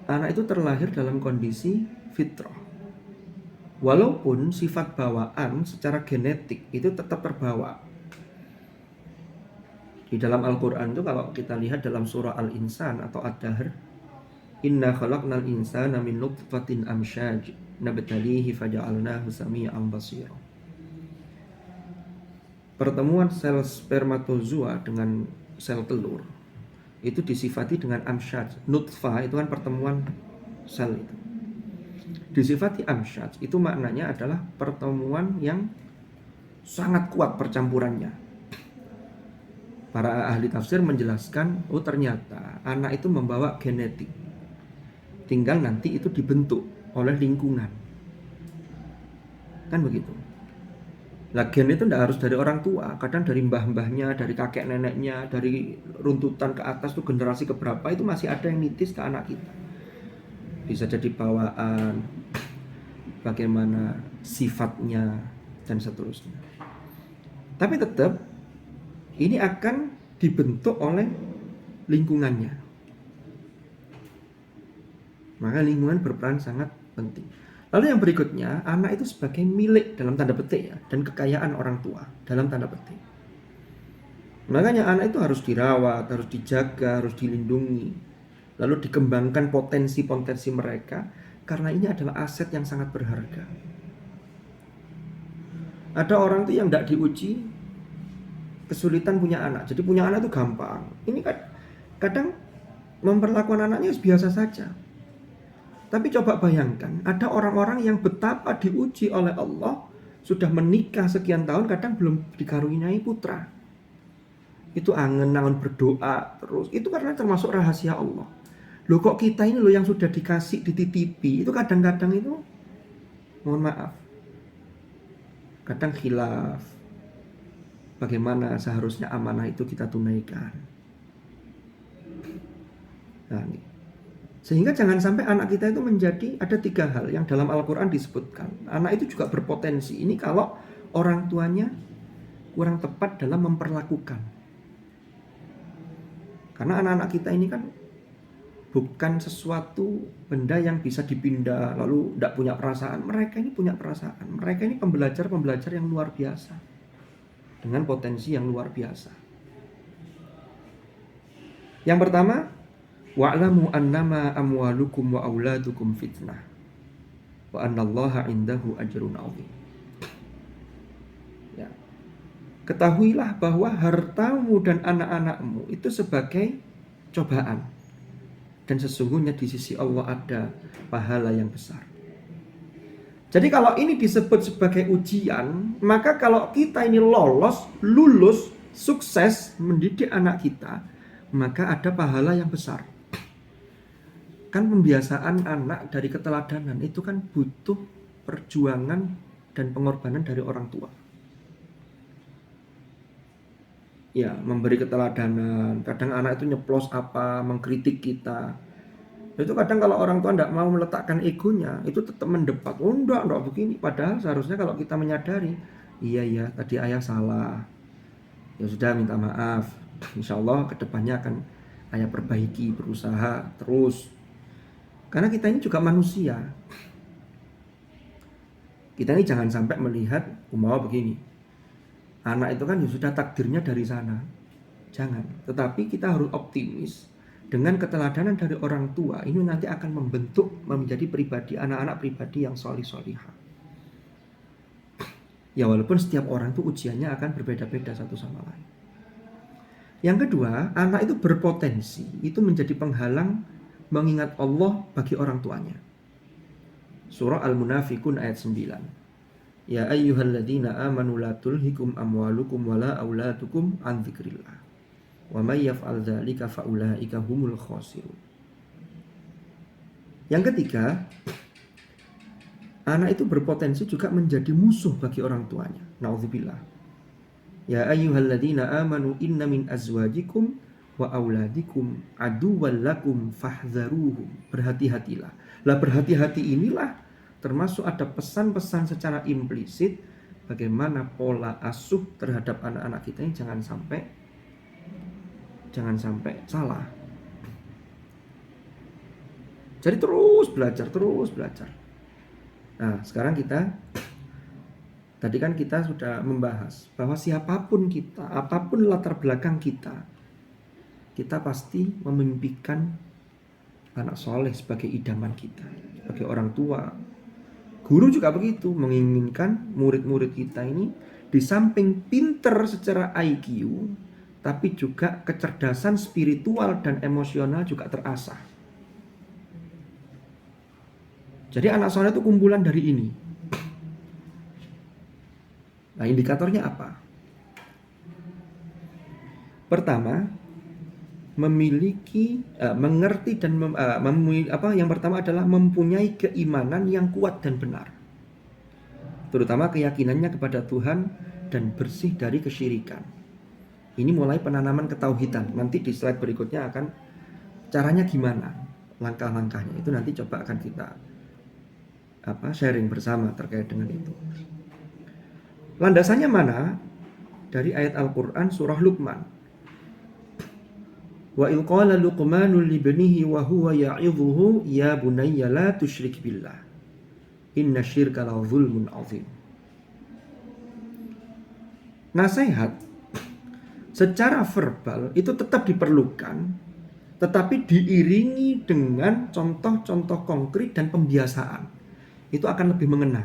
Anak itu terlahir dalam kondisi fitrah. Walaupun sifat bawaan secara genetik itu tetap terbawa. Di dalam Al-Quran itu kalau kita lihat dalam surah Al-Insan atau Ad-Dahr, Inna khalaqnal insana min nutfatin amsyaj nabtalihi faja'alnahu sami'an basira. Pertemuan sel spermatozoa dengan sel telur itu disifati dengan amsyaj. Nutfah itu kan pertemuan sel itu. Disifati amsyaj itu maknanya adalah pertemuan yang sangat kuat percampurannya. Para ahli tafsir menjelaskan, oh ternyata anak itu membawa genetik. Tinggal nanti itu dibentuk oleh lingkungan. Kan begitu. Lah gen itu tidak harus dari orang tua, kadang dari mbah-mbahnya, dari kakek neneknya, dari runtutan ke atas tuh generasi keberapa itu masih ada yang nitis ke anak kita. Bisa jadi bawaan, bagaimana sifatnya dan seterusnya. Tapi tetap ini akan dibentuk oleh lingkungannya. Maka lingkungan berperan sangat penting. Lalu yang berikutnya, anak itu sebagai milik dalam tanda petik ya, dan kekayaan orang tua dalam tanda petik. Makanya anak itu harus dirawat, harus dijaga, harus dilindungi. Lalu dikembangkan potensi-potensi mereka, karena ini adalah aset yang sangat berharga. Ada orang tuh yang tidak diuji, kesulitan punya anak. Jadi punya anak itu gampang. Ini kadang memperlakukan anaknya biasa saja. Tapi coba bayangkan, ada orang-orang yang betapa diuji oleh Allah, sudah menikah sekian tahun, kadang belum dikaruniai putra. Itu angen-angen berdoa terus. Itu karena termasuk rahasia Allah. Loh kok kita ini loh yang sudah dikasih, dititipi, itu kadang-kadang itu, mohon maaf, kadang khilaf. Bagaimana seharusnya amanah itu kita tunaikan. Nah, ini. Sehingga jangan sampai anak kita itu menjadi, ada 3 hal yang dalam Al-Quran disebutkan. Anak itu juga berpotensi. Ini kalau orang tuanya kurang tepat dalam memperlakukan. Karena anak-anak kita ini kan bukan sesuatu benda yang bisa dipindah lalu tidak punya perasaan. Mereka ini punya perasaan. Mereka ini pembelajar-pembelajar yang luar biasa. Dengan potensi yang luar biasa. Yang pertama, wa'lamu annama amwalukum wa auladukum fitnah wa annallaha indahu ajrun 'azim. Ya. Ketahuilah bahwa hartamu dan anak-anakmu itu sebagai cobaan. Dan sesungguhnya di sisi Allah ada pahala yang besar. Jadi kalau ini disebut sebagai ujian, maka kalau kita ini lulus, sukses mendidik anak kita, maka ada pahala yang besar. Kan pembiasaan anak dari keteladanan itu kan butuh perjuangan dan pengorbanan dari orang tua. Ya, memberi keteladanan. Kadang anak itu nyeplos apa, mengkritik kita. Itu kadang kalau orang tua tidak mau meletakkan egonya, itu tetap mendebat. Oh enggak begini. Padahal seharusnya kalau kita menyadari, iya tadi ayah salah. Ya sudah, minta maaf. Insya Allah kedepannya akan ayah perbaiki, berusaha terus. Karena kita ini juga manusia. Kita ini jangan sampai melihat, umpama begini. Anak itu kan sudah takdirnya dari sana. Jangan. Tetapi kita harus optimis. Dengan keteladanan dari orang tua, ini nanti akan membentuk menjadi pribadi, anak-anak pribadi yang solih-solihah. Ya walaupun setiap orang itu ujiannya akan berbeda-beda satu sama lain. Yang kedua, anak itu berpotensi, itu menjadi penghalang mengingat Allah bagi orang tuanya. Surah Al-Munafikun ayat 9. Ya ayyuhalladzina amanu la tulhikum amwalukum wala auladukum an dzikrillah. Wa may yaf'al dzalika fa ulaika humul khasirun. Yang ketiga, anak itu berpotensi juga menjadi musuh bagi orang tuanya. Nauzubillah. Ya ayyuhalladzina amanu inna min azwajikum wa auladikum aduwwan lakum fahdharuhum. Berhati-hatilah. Lah berhati-hati inilah termasuk ada pesan-pesan secara implisit bagaimana pola asuh terhadap anak-anak kita ini jangan sampai salah. Jadi terus belajar. Nah, sekarang tadi kan kita sudah membahas bahwa siapapun kita, apapun latar belakang kita pasti memimpikan anak soleh sebagai idaman kita, sebagai orang tua. Guru juga begitu, menginginkan murid-murid kita ini di samping pinter secara IQ, tapi juga kecerdasan spiritual dan emosional juga terasah. Jadi anak soleh itu kumpulan dari ini. Nah, indikatornya apa? Pertama, mengerti dan yang pertama adalah mempunyai keimanan yang kuat dan benar, terutama keyakinannya kepada Tuhan dan bersih dari kesyirikan. Ini mulai penanaman ketauhidan. Nanti di slide berikutnya akan caranya gimana, langkah-langkahnya itu nanti coba akan kita sharing bersama terkait dengan itu. Landasannya mana? Dari ayat Al-Quran surah Luqman. Wa il qala Luqmanu libnihi wa huwa ya'idhuhu ya bunayya la tusyrik billah inna syirka la zulmun azim. Nasihat secara verbal itu tetap diperlukan, tetapi diiringi dengan contoh-contoh konkret dan pembiasaan. Itu akan lebih mengena.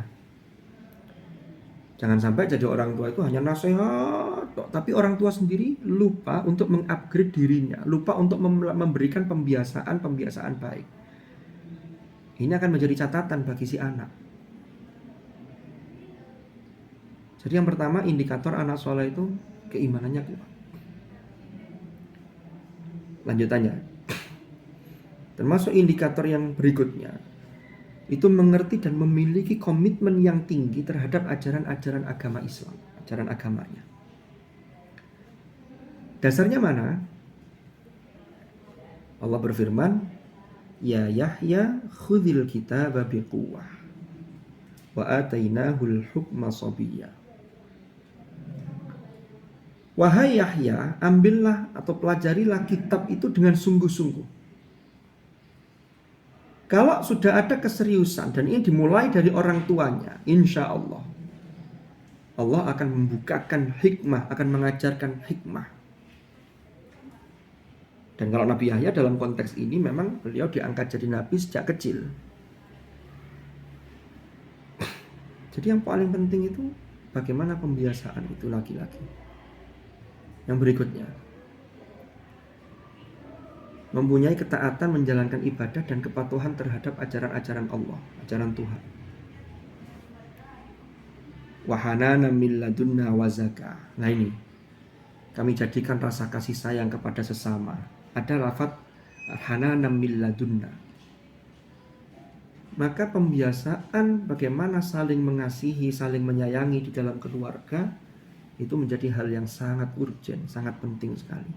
Jangan sampai jadi orang tua itu hanya nasihat, tapi orang tua sendiri lupa untuk mengupgrade dirinya, lupa untuk memberikan pembiasaan baik. Ini akan menjadi catatan bagi si anak. Jadi yang pertama, indikator anak soleh itu keimanannya kuat. Lanjutannya, termasuk indikator yang berikutnya, itu mengerti dan memiliki komitmen yang tinggi terhadap ajaran-ajaran agama Islam, ajaran agamanya. Dasarnya mana? Allah berfirman, Ya Yahya khudhil kitaba biquwwah wa atainahul hukma sabiyya. Wahai Yahya, ambillah atau pelajarilah kitab itu dengan sungguh-sungguh. Kalau sudah ada keseriusan dan ini dimulai dari orang tuanya, insya Allah akan membukakan hikmah, akan mengajarkan hikmah. Dan kalau Nabi Yahya dalam konteks ini memang beliau diangkat jadi nabi sejak kecil. Jadi yang paling penting itu bagaimana pembiasaan itu laki-laki. Yang berikutnya, mempunyai ketaatan menjalankan ibadah dan kepatuhan terhadap ajaran-ajaran Allah, ajaran Tuhan. Wahanana min ladunna wa zakah. Nah ini, kami jadikan rasa kasih sayang kepada sesama. Ada lafaz hanana min ladunna. Maka pembiasaan bagaimana saling mengasihi, saling menyayangi di dalam keluarga itu menjadi hal yang sangat urgent, sangat penting sekali.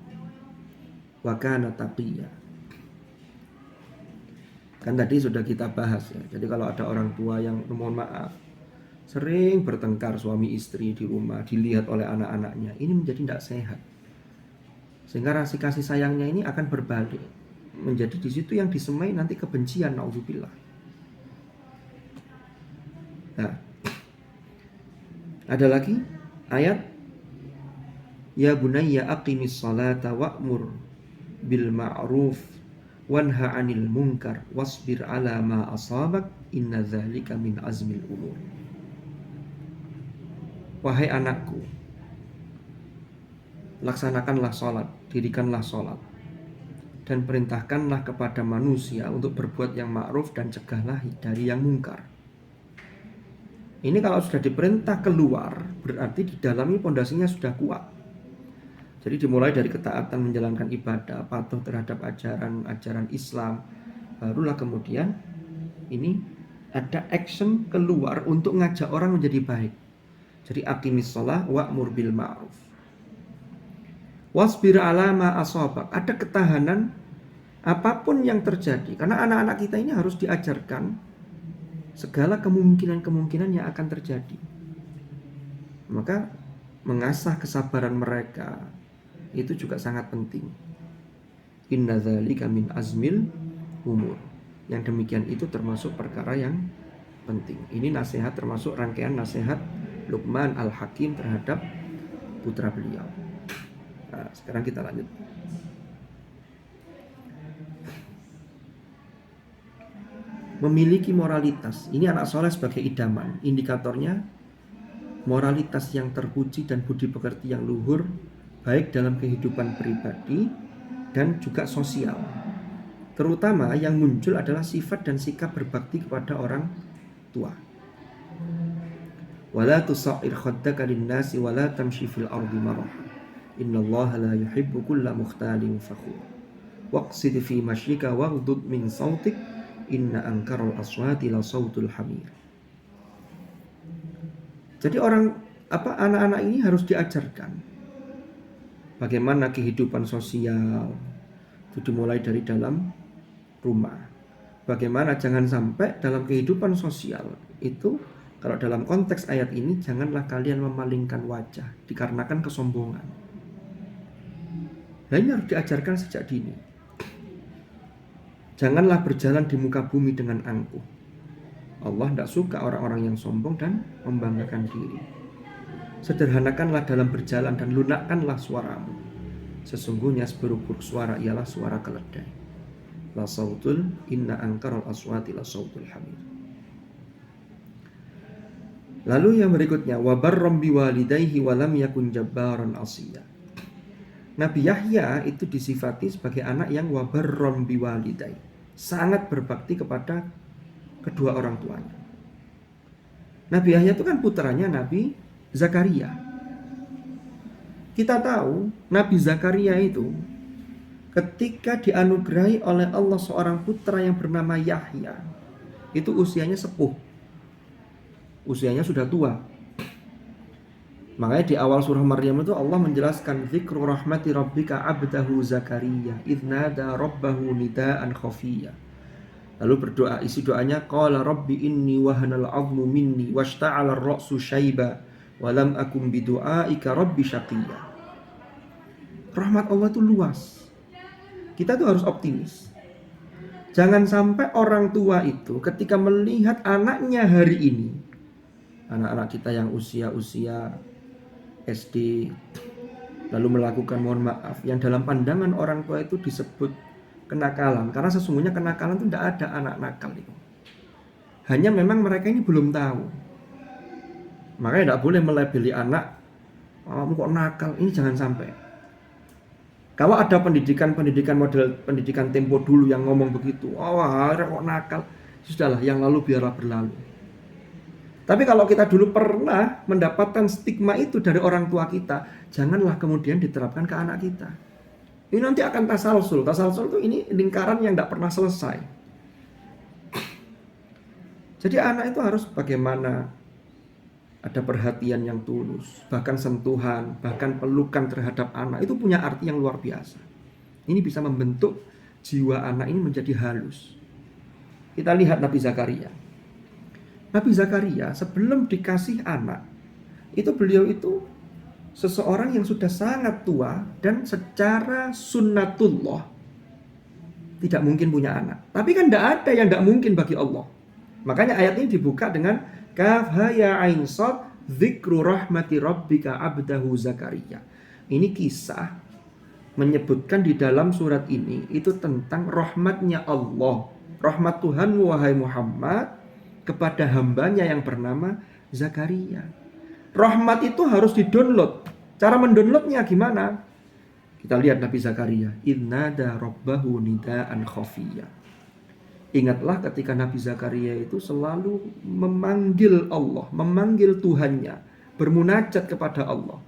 Wa kana taqiyya. Kan tadi sudah kita bahas ya. Jadi kalau ada orang tua yang mohon maaf sering bertengkar suami istri di rumah, dilihat oleh anak-anaknya, ini menjadi tidak sehat. Sehingga rasa kasih sayangnya ini akan berbalik. Menjadi di situ yang disemai nanti kebencian, naudzubillah. Nah, ada lagi ayat Ya bunayya aqimis salata wa'mur bil ma'ruf wanha 'anil munkar wasbir 'ala ma asabak inna dzalika min azmil umur. Wahai anakku, laksanakanlah salat, dirikanlah salat, dan perintahkanlah kepada manusia untuk berbuat yang ma'ruf dan cegahlah dari yang mungkar. Ini kalau sudah diperintah keluar, berarti di dalamnya pondasinya sudah kuat. Jadi dimulai dari ketaatan menjalankan ibadah, patuh terhadap ajaran Islam, barulah kemudian ini ada action keluar untuk ngajak orang menjadi baik. Jadi aqimis shalah wa'mur bil ma'ruf. Wasbir 'ala ma asabak. Ada ketahanan apapun yang terjadi. Karena anak-anak kita ini harus diajarkan segala kemungkinan-kemungkinan yang akan terjadi. Maka mengasah kesabaran mereka itu juga sangat penting. Inna dzalika min azmil umur. Yang demikian itu termasuk perkara yang penting. Ini nasihat termasuk rangkaian nasihat Luqman Al-Hakim terhadap putra beliau. Nah, sekarang kita lanjut. Memiliki moralitas. Ini anak soleh sebagai idaman. Indikatornya moralitas yang terpuji dan budi pekerti yang luhur, baik dalam kehidupan pribadi dan juga sosial. Terutama yang muncul adalah sifat dan sikap berbakti kepada orang tua. Wala tusa'ir khaddaka lin-nasi wala tamshi fil ardi maraha. Innallaha la yuhibbu kulla mukhtalin fakhur. Waqsid fi mashyika waghdud min sautik. Inna ankaral aswati la sautul hamir. Jadi anak-anak ini harus diajarkan bagaimana kehidupan sosial itu dimulai dari dalam rumah. Bagaimana jangan sampai dalam kehidupan sosial itu, kalau dalam konteks ayat ini, janganlah kalian memalingkan wajah dikarenakan kesombongan. Nah, ini harus diajarkan sejak dini. Janganlah berjalan di muka bumi dengan angkuh. Allah tidak suka orang-orang yang sombong dan membanggakan diri. Sederhanakanlah dalam berjalan dan lunakkanlah suaramu. Sesungguhnya seburuk-buruk suara ialah suara keledai. La sautul inna ankaral aswati la sautul hamir. Lalu yang berikutnya, wa barram biwalidayhi wa lam yakun jabbaran asiya. Nabi Yahya itu disifati sebagai anak yang wa barram biwalidayhi, sangat berbakti kepada kedua orang tuanya. Nabi Yahya itu kan putranya Nabi Zakaria. Kita tahu Nabi Zakaria itu ketika dianugerahi oleh Allah seorang putra yang bernama Yahya, itu usianya sepuh, usianya sudah tua. Makanya di awal surah Maryam itu Allah menjelaskan dzikru rahmati rabbika abdahu Zakaria idnada rabbahu nidaan khafiyya. Lalu berdoa, isi doanya qala rabbi inni wahanal 'azmu minni washta'ala ar-ra'su syaiba wa lam akum bidu'aika rabbi syaqiyya. Rahmat Allah itu luas. Kita tuh harus optimis. Jangan sampai orang tua itu ketika melihat anaknya hari ini, anak-anak kita yang usia-usia SD, lalu melakukan mohon maaf yang dalam pandangan orang tua itu disebut kenakalan, karena sesungguhnya kenakalan itu tidak ada anak nakal itu. Hanya memang mereka ini belum tahu. Makanya tidak boleh melabeli anak, kamu kok nakal, ini jangan sampai. Kalau ada pendidikan model pendidikan tempo dulu yang ngomong begitu, kok nakal, sudahlah yang lalu biarlah berlalu. Tapi kalau kita dulu pernah mendapatkan stigma itu dari orang tua kita, janganlah kemudian diterapkan ke anak kita. Ini nanti akan tasalsul. Tasalsul itu ini lingkaran yang tidak pernah selesai. Jadi anak itu harus bagaimana ada perhatian yang tulus, bahkan sentuhan, bahkan pelukan terhadap anak itu punya arti yang luar biasa. Ini bisa membentuk jiwa anak ini menjadi halus. Kita lihat Nabi Zakaria. Nabi Zakaria sebelum dikasih anak, itu beliau itu seseorang yang sudah sangat tua dan secara sunnatullah tidak mungkin punya anak. Tapi kan tidak ada yang tidak mungkin bagi Allah. Makanya ayat ini dibuka dengan kaf ha ya ain sad dzikru rahmati rabbika abdahu Zakaria. Ini kisah menyebutkan di dalam surat ini itu tentang rahmatnya Allah, rahmat Tuhan wahai Muhammad kepada hambanya yang bernama Zakaria. Rahmat itu harus didownload. Cara mendownloadnya gimana? Kita lihat Nabi Zakaria. Innada rabbahu nidaan khafiyya. Ingatlah ketika Nabi Zakaria itu selalu memanggil Allah, memanggil Tuhannya, bermunajat kepada Allah.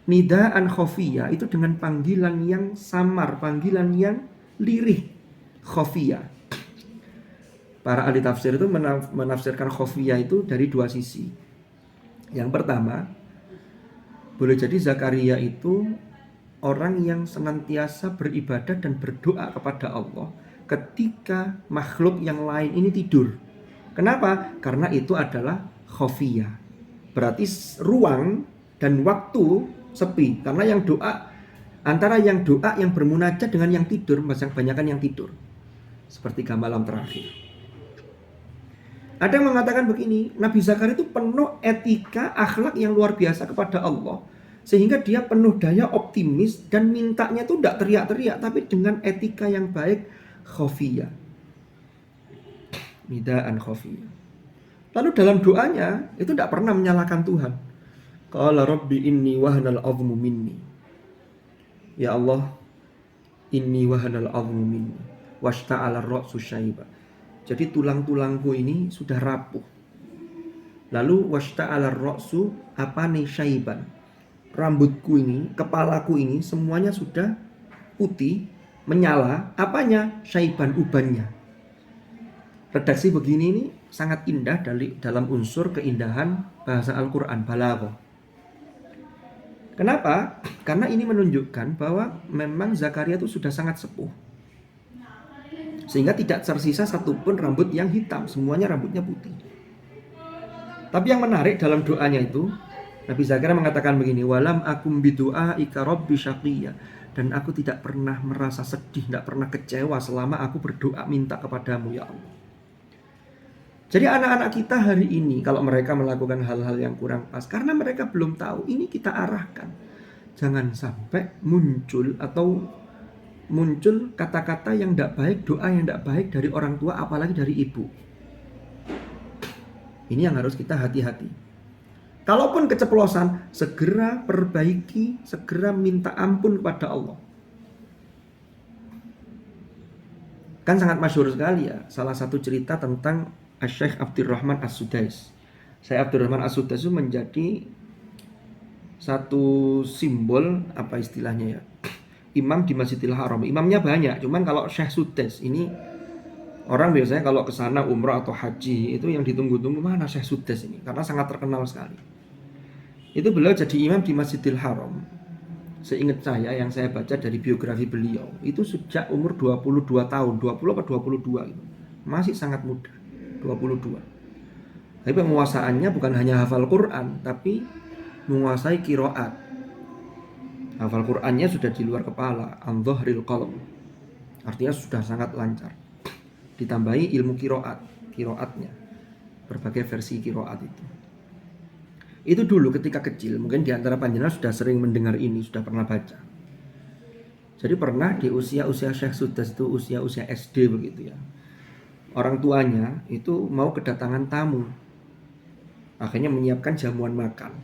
Nidaan khafiyya itu dengan panggilan yang samar, panggilan yang lirih. Khafiyya. Para ahli tafsir itu menafsirkan khafiyah itu dari dua sisi. Yang pertama, boleh jadi Zakaria itu orang yang senantiasa beribadah dan berdoa kepada Allah ketika makhluk yang lain ini tidur. Kenapa? Karena itu adalah khafiyah. Berarti ruang dan waktu sepi. Karena yang doa, antara yang doa yang bermunajat dengan yang tidur, banyakan yang tidur. Seperti malam terakhir. Ada yang mengatakan begini, Nabi Zakaria itu penuh etika, akhlak yang luar biasa kepada Allah. Sehingga dia penuh daya optimis dan mintanya itu tidak teriak-teriak, tapi dengan etika yang baik, khofiyah. Nidaan khofiyah. Lalu dalam doanya, itu tidak pernah menyalahkan Tuhan. Qala rabbi inni wahanal azmu minni. Ya Allah, inni wahanal azmu minni. Washta'ala ar-ra'su syaiba. Jadi tulang-tulangku ini sudah rapuh. Lalu washta'ala ar-ra'su apane syaiban. Rambutku ini, kepalaku ini semuanya sudah putih, menyala. Apanya? Syaiban, ubannya. Redaksi begini ini sangat indah dalam unsur keindahan bahasa Al-Quran, balaghah. Kenapa? Karena ini menunjukkan bahwa memang Zakaria itu sudah sangat sepuh. Sehingga tidak tersisa satupun rambut yang hitam, semuanya rambutnya putih. Tapi yang menarik dalam doanya itu, Nabi Zakaria mengatakan begini, walam akum bidu'a ika rabbi syaqiyya, dan aku tidak pernah merasa sedih, tidak pernah kecewa selama aku berdoa minta kepadamu ya Allah. Jadi anak-anak kita hari ini kalau mereka melakukan hal-hal yang kurang pas, karena mereka belum tahu, ini kita arahkan. Jangan sampai muncul kata-kata yang tidak baik, doa yang tidak baik dari orang tua, apalagi dari ibu. Ini yang harus kita hati-hati. Kalaupun keceplosan, segera perbaiki, segera minta ampun kepada Allah. Kan sangat masyhur sekali ya, salah satu cerita tentang Syekh Abdurrahman As-Sudais. Syekh Abdurrahman As-Sudais itu menjadi satu simbol, apa istilahnya ya, imam di Masjidil Haram. Imamnya banyak, cuman kalau Syekh Sudais ini orang biasanya kalau ke sana umrah atau haji itu yang ditunggu-tunggu, mana Syekh Sudais ini, karena sangat terkenal sekali. Itu beliau jadi imam di Masjidil Haram. Seingat saya yang saya baca dari biografi beliau, itu sejak umur 22 tahun, 20 atau 22 gitu. Masih sangat muda, 22. Tapi penguasaannya bukan hanya hafal Quran, tapi menguasai qiraat. Hafal Qurannya sudah di luar kepala, an dhahril qalb. Artinya sudah sangat lancar. Ditambahi ilmu qiraatnya. Berbagai versi qiraat itu. Itu dulu ketika kecil, mungkin di antara panjenengan sudah sering mendengar ini, sudah pernah baca. Jadi pernah di usia-usia Syekh Sudais itu usia-usia SD begitu ya. Orang tuanya itu mau kedatangan tamu. Akhirnya menyiapkan jamuan makan.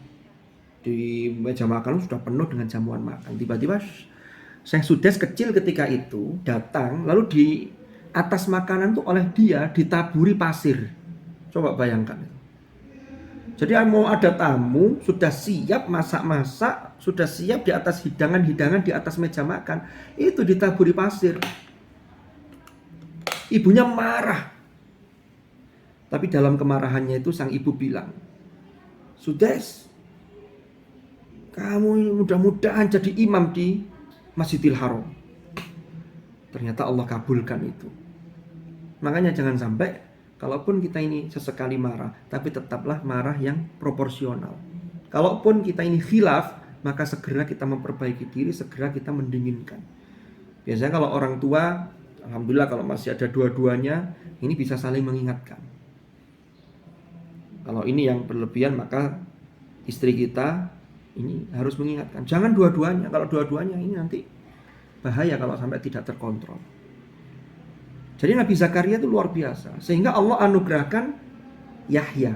Di meja makan sudah penuh dengan jamuan makan. Tiba-tiba Syekh Sudais kecil ketika itu datang, lalu di atas makanan tuh oleh dia ditaburi pasir. Coba bayangkan. Jadi mau ada tamu, sudah siap masak-masak, sudah siap di atas hidangan-hidangan di atas meja makan, itu ditaburi pasir. Ibunya marah. Tapi dalam kemarahannya itu sang ibu bilang, Sudais, kamu mudah-mudahan jadi imam di Masjidil Haram. Ternyata Allah kabulkan itu. Makanya jangan sampai kalaupun kita ini sesekali marah, tapi tetaplah marah yang proporsional. Kalaupun kita ini khilaf, maka segera kita memperbaiki diri, segera kita mendinginkan. Biasanya kalau orang tua, alhamdulillah kalau masih ada dua-duanya, ini bisa saling mengingatkan. Kalau ini yang berlebihan, maka istri kita ini harus mengingatkan. Jangan dua-duanya, kalau dua-duanya ini nanti bahaya kalau sampai tidak terkontrol. Jadi Nabi Zakaria itu luar biasa. Sehingga Allah anugerahkan Yahya.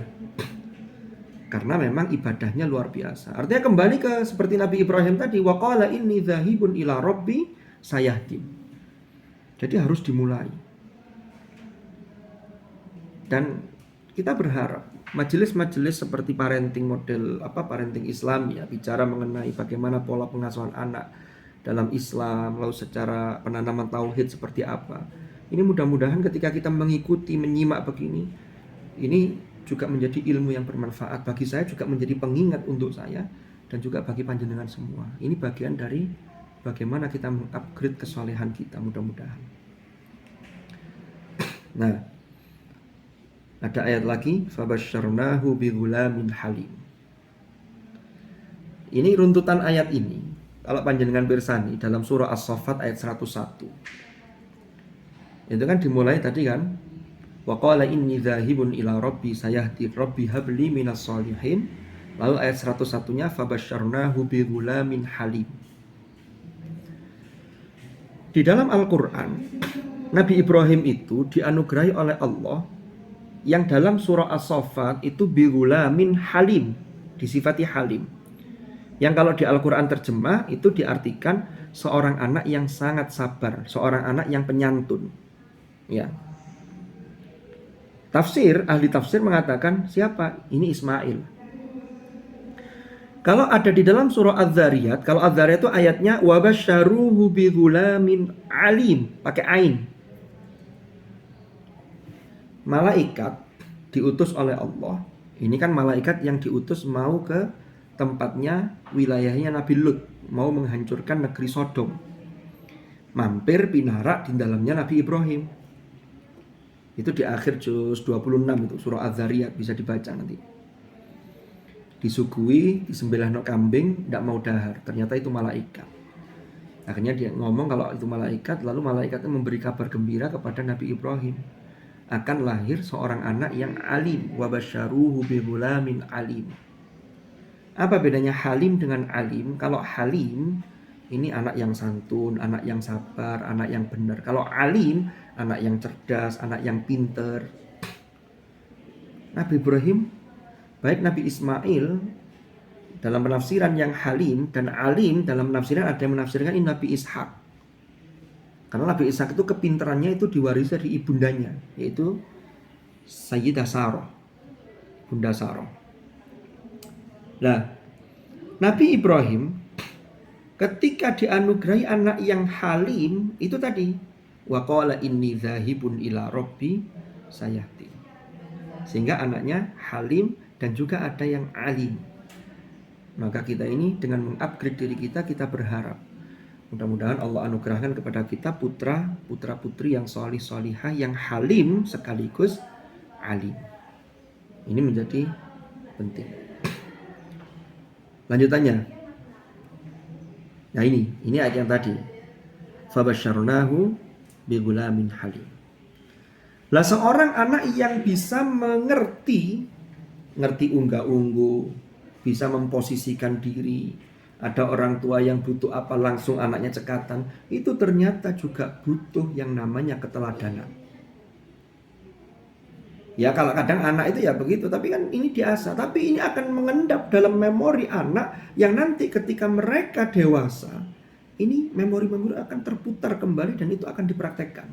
Karena memang ibadahnya luar biasa. Artinya kembali ke seperti Nabi Ibrahim tadi. Wa qala inni dzahibun ila rabbi sayahdin. Jadi harus dimulai. Dan kita berharap majelis-majelis seperti parenting model parenting Islam ya, bicara mengenai bagaimana pola pengasuhan anak dalam Islam, lalu secara penanaman tauhid seperti apa. Ini mudah-mudahan ketika kita mengikuti, menyimak begini, ini juga menjadi ilmu yang bermanfaat. Bagi saya juga menjadi pengingat untuk saya dan juga bagi panjenengan semua. Ini bagian dari bagaimana kita mengupgrade kesolehan kita, mudah-mudahan. Nah, ada ayat lagi, fabasyarnahu bighulamin halim. Ini runtutan ayat ini. Kalau panjenengan pirsani dalam surah As-Saffat ayat 101. Itu kan dimulai tadi kan, Wa qala inni dzahibun ila rabbi sayahdi rabbi habli minas sholihin. Lalu ayat 101-nya fabasyarnahu bi ghulamin halim. Di dalam Al-Qur'an, Nabi Ibrahim itu dianugerahi oleh Allah yang dalam surah As-Saffat itu bi ghulamin halim, disifati halim. Yang kalau di Al-Qur'an terjemah itu diartikan seorang anak yang sangat sabar, seorang anak yang penyantun. Ya. Ahli tafsir mengatakan siapa? Ini Ismail. Kalau ada di dalam surah Az-Zariyat, kalau Az-Zariyat itu ayatnya wabasyaruhu bi ghulamin alim, pakai ain. Malaikat diutus oleh Allah. Ini kan malaikat yang diutus mau ke tempatnya, wilayahnya Nabi Lut, mau menghancurkan negeri Sodom. Mampir pinarak di dalamnya Nabi Ibrahim. Itu di akhir juz 26 itu surah Az-Zariyat, bisa dibaca nanti. Disuguhi, disembelih no kambing, tidak mau dahar. Ternyata itu malaikat. Akhirnya dia ngomong kalau itu malaikat, lalu malaikatnya memberi kabar gembira kepada Nabi Ibrahim. Akan lahir seorang anak yang alim. Wabasyaruhu bi ghulamin alim. Apa bedanya halim dengan alim? Kalau halim, ini anak yang santun, anak yang sabar, anak yang benar. Kalau alim, anak yang cerdas, anak yang pinter. Nabi Ibrahim, baik Nabi Ismail dalam penafsiran yang halim dan alim dalam penafsiran ada yang menafsirkan ini Nabi Ishak. Karena Nabi Ishak itu kepintarannya itu diwarisi dari ibundanya, yaitu Sayyidah Sarah, Bunda Sarah. Nah, Nabi Ibrahim ketika dianugerahi anak yang halim itu tadi wa qala inni dzahibun ila rabbi sayahdi. Sehingga anaknya halim dan juga ada yang alim. Maka kita ini dengan mengupgrade diri kita, kita berharap mudah-mudahan Allah anugerahkan kepada kita putra-putri yang sholih-sholihah, yang halim sekaligus alim. Ini menjadi penting. Lanjutannya. Nah ini ayat yang tadi. Fabasyarnahu bi ghulamin halim. Lah seorang anak yang bisa ngerti unggah-ungguh, bisa memposisikan diri, ada orang tua yang butuh apa langsung anaknya cekatan, itu ternyata juga butuh yang namanya keteladanan. Ya kalau kadang anak itu ya begitu, tapi kan ini diasah, tapi ini akan mengendap dalam memori anak yang nanti ketika mereka dewasa, ini memori-memori akan terputar kembali dan itu akan dipraktekkan.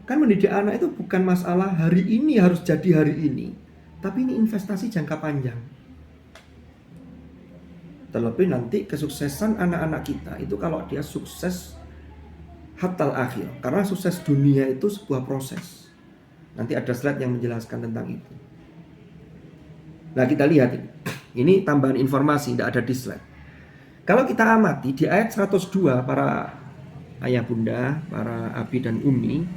Kan mendidik anak itu bukan masalah hari ini harus jadi hari ini, tapi ini investasi jangka panjang. Terlebih nanti kesuksesan anak-anak kita itu kalau dia sukses hatal akhir, karena sukses dunia itu sebuah proses. Nanti ada slide yang menjelaskan tentang itu. Nah kita lihat ini tambahan informasi, tidak ada di slide. Kalau kita amati di ayat 102 para ayah bunda, para abi dan umi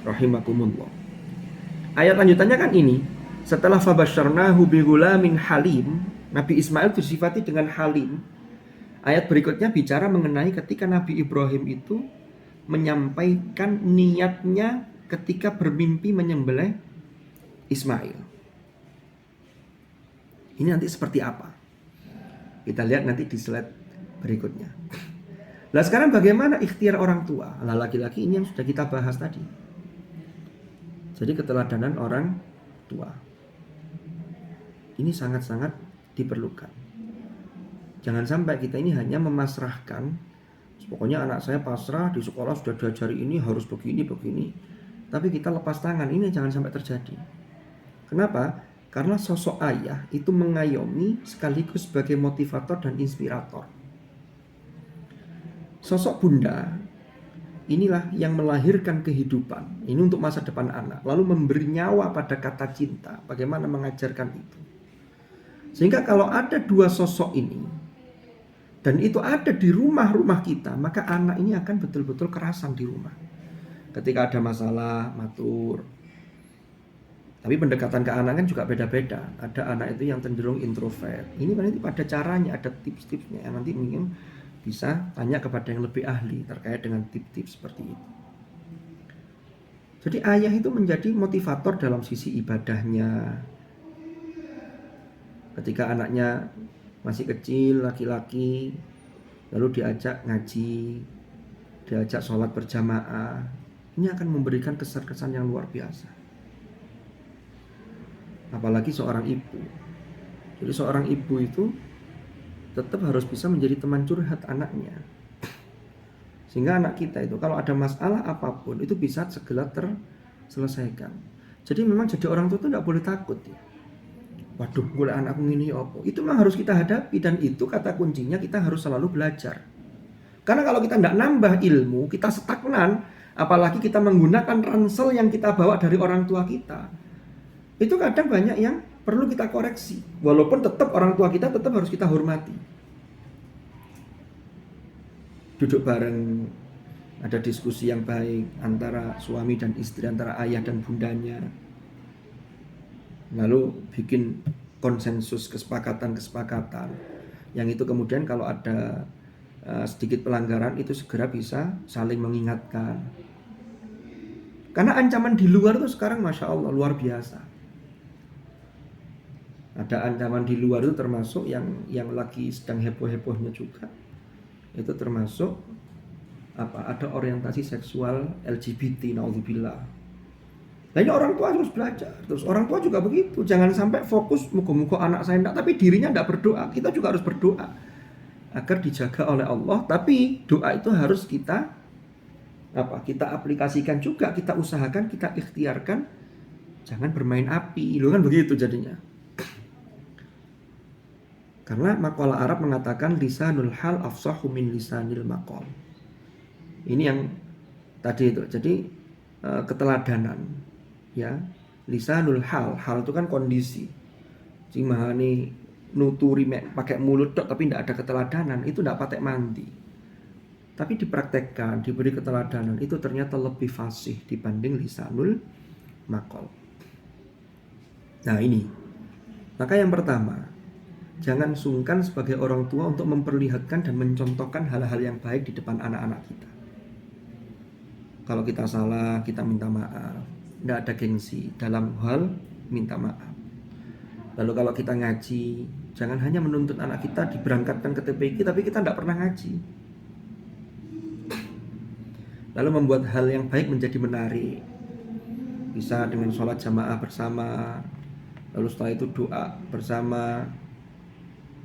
rahimakumullah. Ayat lanjutannya kan ini, setelah fabasyarnahu bi ghulamin halim, Nabi Ismail disifati dengan halim. Ayat berikutnya bicara mengenai ketika Nabi Ibrahim itu menyampaikan niatnya ketika bermimpi menyembelih Ismail. Ini nanti seperti apa? Kita lihat nanti di slide berikutnya. Nah sekarang bagaimana ikhtiar orang tua? Nah laki-laki ini yang sudah kita bahas tadi. Jadi keteladanan orang tua ini sangat-sangat diperlukan. Jangan sampai kita ini hanya memasrahkan, pokoknya anak saya pasrah di sekolah sudah diajari ini harus begini, tapi kita lepas tangan. Ini jangan sampai terjadi. Kenapa? Karena sosok ayah itu mengayomi sekaligus sebagai motivator dan inspirator. Sosok bunda inilah yang melahirkan kehidupan. Ini untuk masa depan anak. Lalu memberi nyawa pada kata cinta. Bagaimana mengajarkan itu. Sehingga kalau ada dua sosok ini, dan itu ada di rumah-rumah kita, maka anak ini akan betul-betul kerasan di rumah. Ketika ada masalah, matur. Tapi pendekatan ke anak kan juga beda-beda. Ada anak itu yang cenderung introvert. Ini nanti pada caranya, ada tips-tipsnya. Nanti mungkin bisa tanya kepada yang lebih ahli terkait dengan tips-tips seperti itu. Jadi ayah itu menjadi motivator dalam sisi ibadahnya. Ketika anaknya masih kecil, laki-laki, lalu diajak ngaji, diajak sholat berjamaah, ini akan memberikan kesan-kesan yang luar biasa. Apalagi seorang ibu. Jadi seorang ibu itu tetap harus bisa menjadi teman curhat anaknya. Sehingga anak kita itu kalau ada masalah apapun itu bisa segera terselesaikan. Jadi memang jadi orang tua itu tidak boleh takut ya. Waduh, boleh anakku ini apa? Itu memang harus kita hadapi, dan itu kata kuncinya kita harus selalu belajar. Karena kalau kita tidak nambah ilmu, kita stagnan, apalagi kita menggunakan ransel yang kita bawa dari orang tua kita. Itu kadang banyak yang perlu kita koreksi. Walaupun tetap orang tua kita tetap harus kita hormati. Duduk bareng, ada diskusi yang baik antara suami dan istri, antara ayah dan bundanya. Lalu bikin konsensus, kesepakatan yang itu kemudian kalau ada sedikit pelanggaran itu segera bisa saling mengingatkan. Karena ancaman di luar itu sekarang Masya Allah luar biasa. Ada ancaman di luar itu termasuk yang lagi sedang heboh-hebohnya juga. Itu termasuk ada orientasi seksual LGBT, naudzubillah. Nah ini orang tua harus belajar. Terus orang tua juga begitu. Jangan sampai fokus muka-muka anak saya enggak, tapi dirinya enggak berdoa. Kita juga harus berdoa agar dijaga oleh Allah. Tapi doa itu harus kita aplikasikan juga, kita usahakan, kita ikhtiarkan. Jangan bermain api. Loh kan begitu jadinya. Karena maqalah Arab mengatakan lisanul hal afsahu min lisanil maqal. Ini yang tadi itu. Jadi keteladanan. Ya, lisanul hal itu kan kondisi. Cimahani nuturi pakai mulut dok tapi tidak ada keteladanan, itu tidak patek mandi. Tapi dipraktekkan, diberi keteladanan, itu ternyata lebih fasih dibanding lisanul maqal. Nah ini, maka yang pertama, jangan sungkan sebagai orang tua untuk memperlihatkan dan mencontohkan hal-hal yang baik di depan anak-anak kita. Kalau kita salah, kita minta maaf. Tidak ada gengsi dalam hal minta maaf. Lalu kalau kita ngaji, jangan hanya menuntut anak kita diberangkatkan ke TPQ tapi kita tidak pernah ngaji. Lalu membuat hal yang baik menjadi menarik. Bisa dengan sholat jamaah bersama, lalu setelah itu doa bersama.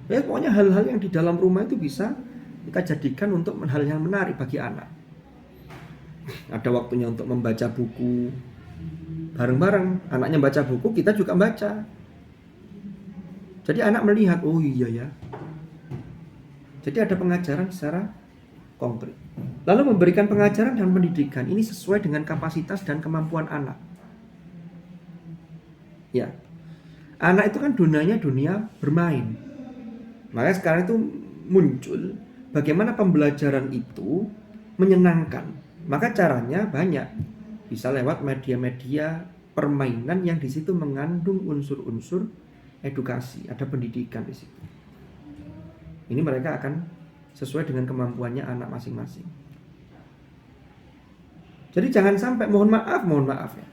Ya pokoknya hal-hal yang di dalam rumah itu bisa kita jadikan untuk hal yang menarik bagi anak. Ada waktunya untuk membaca buku bareng-bareng, anaknya baca buku, kita juga baca. Jadi anak melihat, oh iya ya. Jadi ada pengajaran secara konkret. Lalu memberikan pengajaran dan pendidikan ini sesuai dengan kapasitas dan kemampuan anak. Ya, anak itu kan dunianya dunia bermain. Makanya sekarang itu muncul bagaimana pembelajaran itu menyenangkan. Maka caranya banyak. Bisa lewat media-media permainan yang di situ mengandung unsur-unsur edukasi, ada pendidikan di situ. Ini mereka akan sesuai dengan kemampuannya anak masing-masing. Jadi jangan sampai mohon maaf ya.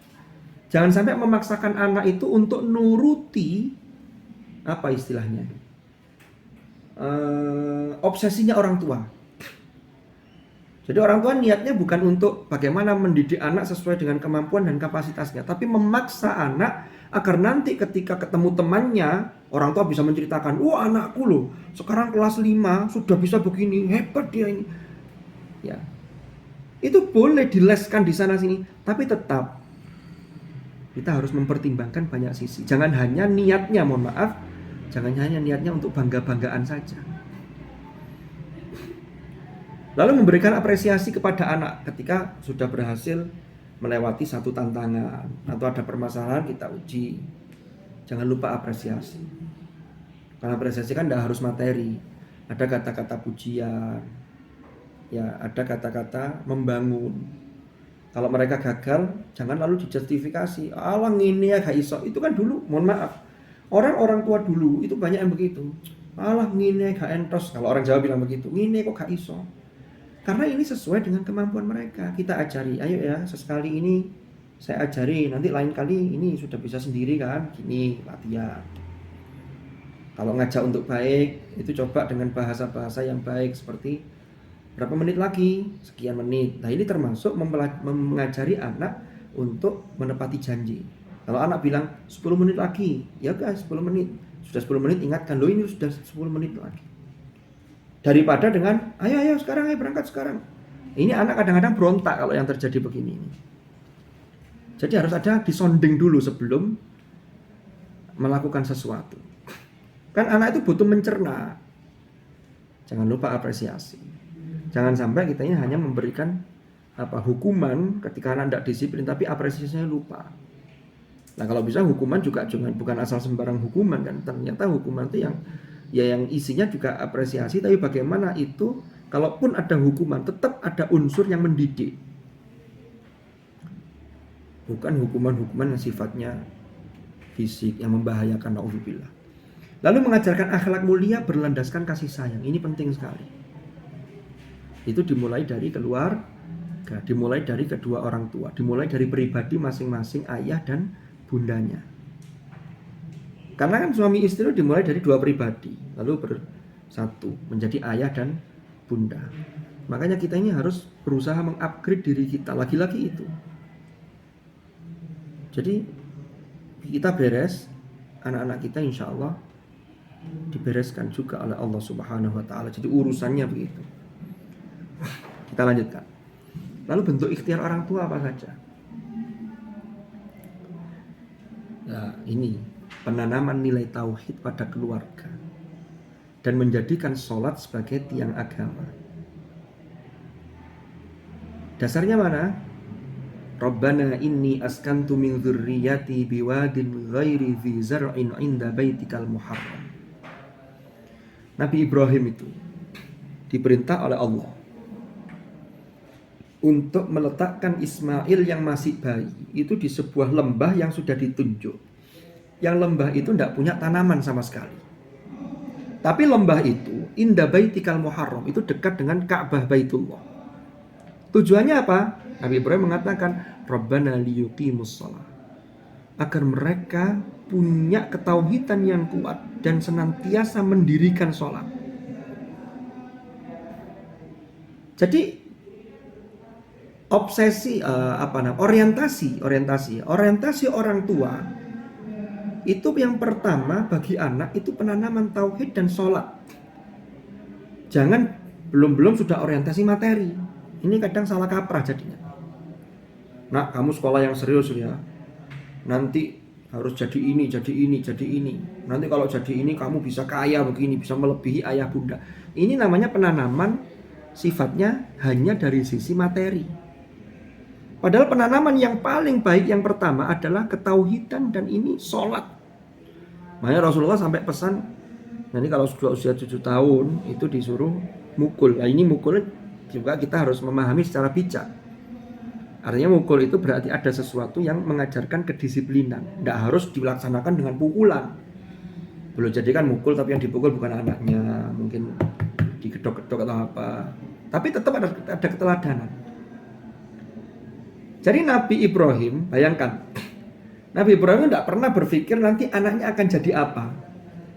Jangan sampai memaksakan anak itu untuk nuruti apa istilahnya? Obsesinya orang tua. Jadi orang tua niatnya bukan untuk bagaimana mendidik anak sesuai dengan kemampuan dan kapasitasnya, tapi memaksa anak agar nanti ketika ketemu temannya, orang tua bisa menceritakan, wah anakku loh, sekarang kelas 5 sudah bisa begini, hebat dia ini. Ya, itu boleh dileskan di sana sini, tapi tetap kita harus mempertimbangkan banyak sisi. Jangan hanya niatnya, mohon maaf, jangan hanya niatnya untuk bangga-banggaan saja. Lalu memberikan apresiasi kepada anak ketika sudah berhasil melewati satu tantangan atau ada permasalahan kita uji. Jangan lupa apresiasi. Karena apresiasi kan tidak harus materi. Ada kata-kata pujian. Ya, ada kata-kata membangun. Kalau mereka gagal, jangan lalu dijustifikasi. Allah ngini ya gak iso. Itu kan dulu, mohon maaf. Orang tua dulu itu banyak yang begitu. Allah ngini gak entos. Kalau orang Jawa bilang begitu, ngini kok gak iso. Karena ini sesuai dengan kemampuan mereka. Kita ajari, ayo ya, sesekali ini saya ajari, nanti lain kali ini sudah bisa sendiri kan, gini latihan. Kalau ngajak untuk baik, itu coba dengan bahasa-bahasa yang baik seperti berapa menit lagi, sekian menit. Nah ini termasuk mengajari anak untuk menepati janji. Kalau anak bilang 10 menit lagi, ya guys 10 menit. Sudah 10 menit ingatkan, loh ini sudah 10 menit lagi. Daripada dengan, ayo sekarang, ayo berangkat sekarang. Ini anak kadang-kadang berontak kalau yang terjadi begini. Jadi harus ada disonding dulu sebelum melakukan sesuatu. Kan anak itu butuh mencerna. Jangan lupa apresiasi. Jangan sampai kita ini hanya memberikan hukuman ketika anak tidak disiplin, tapi apresiasinya lupa. Nah kalau bisa hukuman juga bukan asal sembarang hukuman kan. Ternyata hukuman itu yang isinya juga apresiasi, tapi bagaimana itu kalaupun ada hukuman tetap ada unsur yang mendidik. Bukan hukuman-hukuman yang sifatnya fisik yang membahayakan, naudzubillah. Lalu mengajarkan akhlak mulia berlandaskan kasih sayang. Ini penting sekali. Itu dimulai dari keluarga, dimulai dari kedua orang tua, dimulai dari pribadi masing-masing ayah dan bundanya. Karena kan suami istri itu dimulai dari dua pribadi, lalu bersatu menjadi ayah dan bunda. Makanya kita ini harus berusaha mengupgrade diri kita, lagi-lagi itu. Jadi kita beres, anak-anak kita insya Allah dibereskan juga oleh Allah Subhanahu Wa Taala. Jadi urusannya begitu. Kita lanjutkan. Lalu bentuk ikhtiar orang tua apa saja? Nah, ini penanaman nilai tauhid pada keluarga dan menjadikan sholat sebagai tiang agama. Dasarnya mana? Rabbana inni askantu min dzurriyyati biwadin ghairi dzi zar'in 'inda baitikal muharram. Nabi Ibrahim itu diperintah oleh Allah untuk meletakkan Ismail yang masih bayi itu di sebuah lembah yang sudah ditunjuk. Yang lembah itu tidak punya tanaman sama sekali. Tapi lembah itu inda baitikal muharram, itu dekat dengan Ka'bah Baitullah. Tujuannya apa? Nabi Ibrahim mengatakan Rabbana liyuqimus shalah, agar mereka punya ketauhidan yang kuat dan senantiasa mendirikan sholat. Jadi orientasi orang tua itu yang pertama bagi anak itu penanaman tauhid dan sholat. Jangan belum sudah orientasi materi. Ini kadang salah kaprah jadinya. Nak, kamu sekolah yang serius ya. Nanti harus jadi ini. Nanti kalau jadi ini kamu bisa kaya begini, bisa melebihi ayah bunda. Ini namanya penanaman sifatnya hanya dari sisi materi. Padahal penanaman yang paling baik yang pertama adalah ketauhidan dan ini sholat. Makanya Rasulullah sampai pesan, nanti kalau sudah usia 7 tahun itu disuruh mukul. Nah ini mukul juga kita harus memahami secara bijak. Artinya mukul itu berarti ada sesuatu yang mengajarkan kedisiplinan. Tidak harus dilaksanakan dengan pukulan. Belum jadi kan mukul tapi yang dipukul bukan anaknya, mungkin digedok-gedok atau apa. Tapi tetap ada keteladanan. Jadi Nabi Ibrahim, bayangkan, Nabi Ibrahim tidak pernah berpikir nanti anaknya akan jadi apa.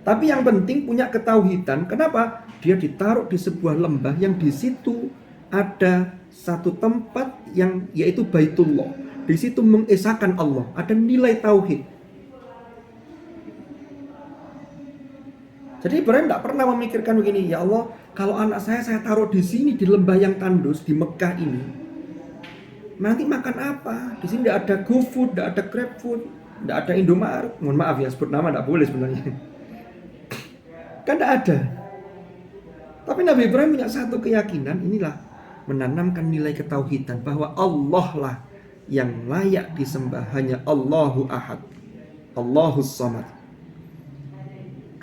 Tapi yang penting punya ketauhidan. Kenapa? Dia ditaruh di sebuah lembah yang di situ ada satu tempat yang yaitu Baitullah. Di situ mengesahkan Allah, ada nilai tauhid. Jadi Ibrahim tidak pernah memikirkan begini, ya Allah, kalau anak saya taruh di sini di lembah yang tandus di Mekah ini, nanti makan apa? Di sini tidak ada GoFood, tidak ada GrabFood, tidak ada Indomaret. Mohon maaf ya, sebut nama tidak boleh sebenarnya. Kan tidak ada. Tapi Nabi Ibrahim punya satu keyakinan, inilah menanamkan nilai ketauhidan bahwa Allah lah yang layak disembah, hanya Allahu Ahad, Allahus Samad.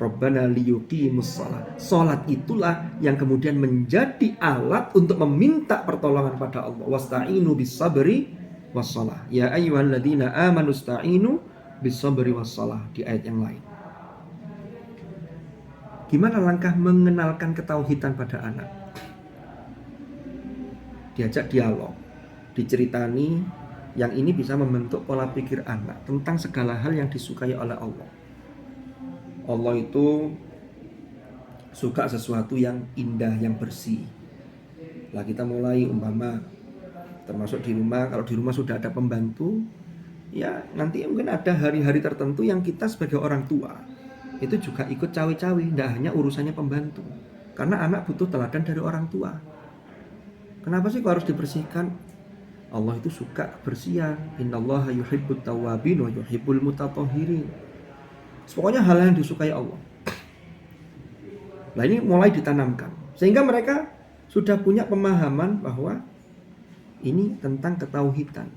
Rabbana liyuqimus shalah. Salat itulah yang kemudian menjadi alat untuk meminta pertolongan pada Allah. Wasta'inu bis-sabri was-shalah. Ya ayyuhalladzina amanu ista'inu bis-sabri was-shalah di ayat yang lain. Gimana langkah mengenalkan ketauhidan pada anak? Diajak dialog, diceritani Yang ini bisa membentuk pola pikir anak tentang segala hal yang disukai oleh Allah. Allah itu suka sesuatu yang indah, yang bersih. Lah kita mulai umpama termasuk di rumah, kalau di rumah sudah ada pembantu, ya nanti mungkin ada hari-hari tertentu yang kita sebagai orang tua itu juga ikut cawe-cawe, tidak hanya urusannya pembantu. Karena anak butuh teladan dari orang tua. Kenapa sih kok harus dibersihkan? Allah itu suka kebersihan. Innallaha yuhibbut tawwabin wa yuhibbul mutatahhirin. Pokoknya hal yang disukai Allah. Nah ini mulai ditanamkan. Sehingga mereka sudah punya pemahaman bahwa ini tentang ketauhidan.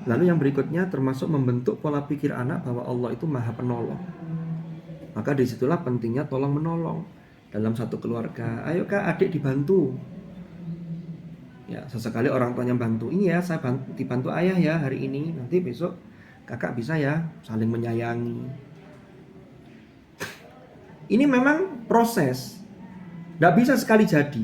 Lalu yang berikutnya termasuk membentuk pola pikir anak bahwa Allah itu maha penolong. Maka disitulah pentingnya tolong menolong dalam satu keluarga. Ayo kak, adik dibantu. Ya sesekali orang tuanya bantu. Ini ya saya dibantu ayah ya hari ini. Nanti besok kakak bisa ya, saling menyayangi. Ini memang proses. Tidak bisa sekali jadi.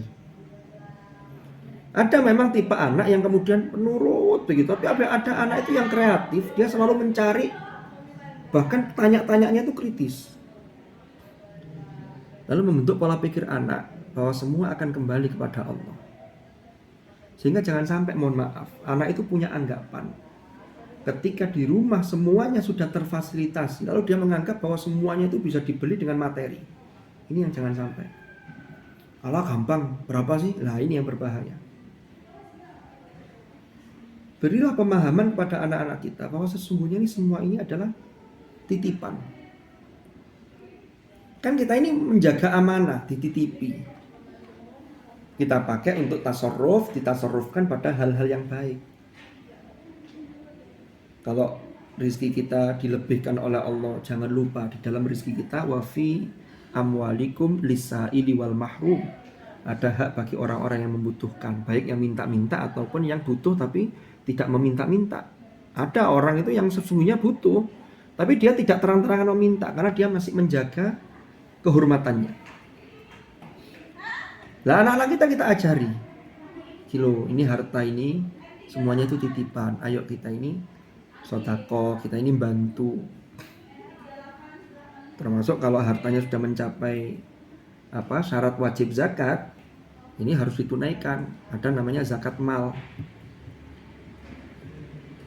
Ada memang tipe anak yang kemudian penurut begitu, tapi ada anak itu yang kreatif, dia selalu mencari, bahkan tanya-tanyanya itu kritis. Lalu membentuk pola pikir anak bahwa semua akan kembali kepada Allah. Sehingga jangan sampai, mohon maaf, anak itu punya anggapan ketika di rumah semuanya sudah terfasilitasi, lalu dia menganggap bahwa semuanya itu bisa dibeli dengan materi. Ini yang jangan sampai. Alah gampang, berapa sih? Lah ini yang berbahaya. Berilah pemahaman kepada anak-anak kita bahwa sesungguhnya ini semua ini adalah titipan. Kan kita ini menjaga amanah, dititipi. Kita pakai untuk tasarruf, ditasarrufkan pada hal-hal yang baik. Kalau rezeki kita dilebihkan oleh Allah, jangan lupa di dalam rezeki kita wa fi amwalikum lisaili wal mahrum. Ada hak bagi orang-orang yang membutuhkan, baik yang minta-minta ataupun yang butuh tapi tidak meminta-minta. Ada orang itu yang sesungguhnya butuh, tapi dia tidak terang-terangan meminta karena dia masih menjaga kehormatannya. Lah anak-anak kita ajari, kilo ini harta ini semuanya itu titipan. Ayo kita ini sedekah, kita ini bantu. Termasuk kalau hartanya sudah mencapai syarat wajib zakat, ini harus ditunaikan. Ada namanya zakat mal.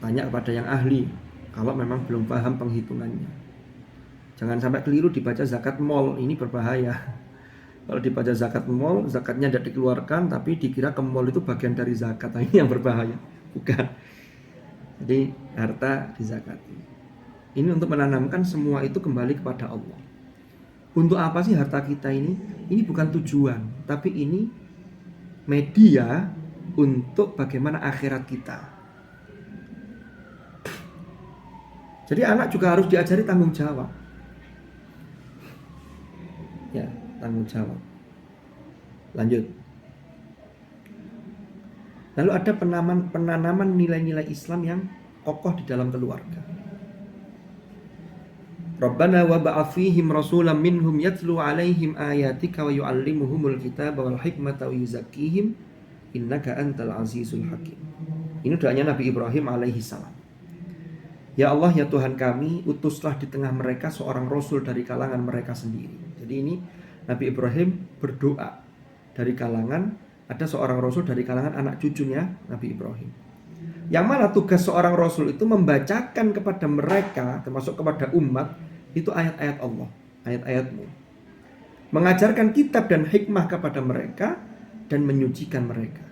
Tanya kepada yang ahli kalau memang belum paham penghitungannya. Jangan sampai keliru dibaca zakat mall, ini berbahaya. Kalau dibaca zakat mall, zakatnya tidak dikeluarkan tapi dikira ke mall itu bagian dari zakat. Nah, ini yang berbahaya. Bukan. Jadi harta dizakati. Ini untuk menanamkan semua itu kembali kepada Allah. Untuk apa sih harta kita ini? Ini bukan tujuan, tapi ini media untuk bagaimana akhirat kita. Jadi anak juga harus diajari tanggung jawab. Ya, tanggung jawab. Lanjut. Lalu ada penanaman nilai-nilai Islam yang kokoh di dalam keluarga. Rabbana wa ba'ath fihim rasulan minhum yatlu 'alaihim ayatika wa yu'allimuhumul kitaba wal hikmata wa yuzakkihim innaka antal azizul hakim. Ini doanya Nabi Ibrahim alaihi salam. Ya Allah, ya Tuhan kami, utuslah di tengah mereka seorang rasul dari kalangan mereka sendiri. Jadi ini Nabi Ibrahim berdoa dari kalangan, ada seorang rasul dari kalangan anak cucunya Nabi Ibrahim. Yang mana tugas seorang rasul itu membacakan kepada mereka, termasuk kepada umat, itu ayat-ayat Allah, ayat-ayatmu. Mengajarkan kitab dan hikmah kepada mereka dan menyucikan mereka.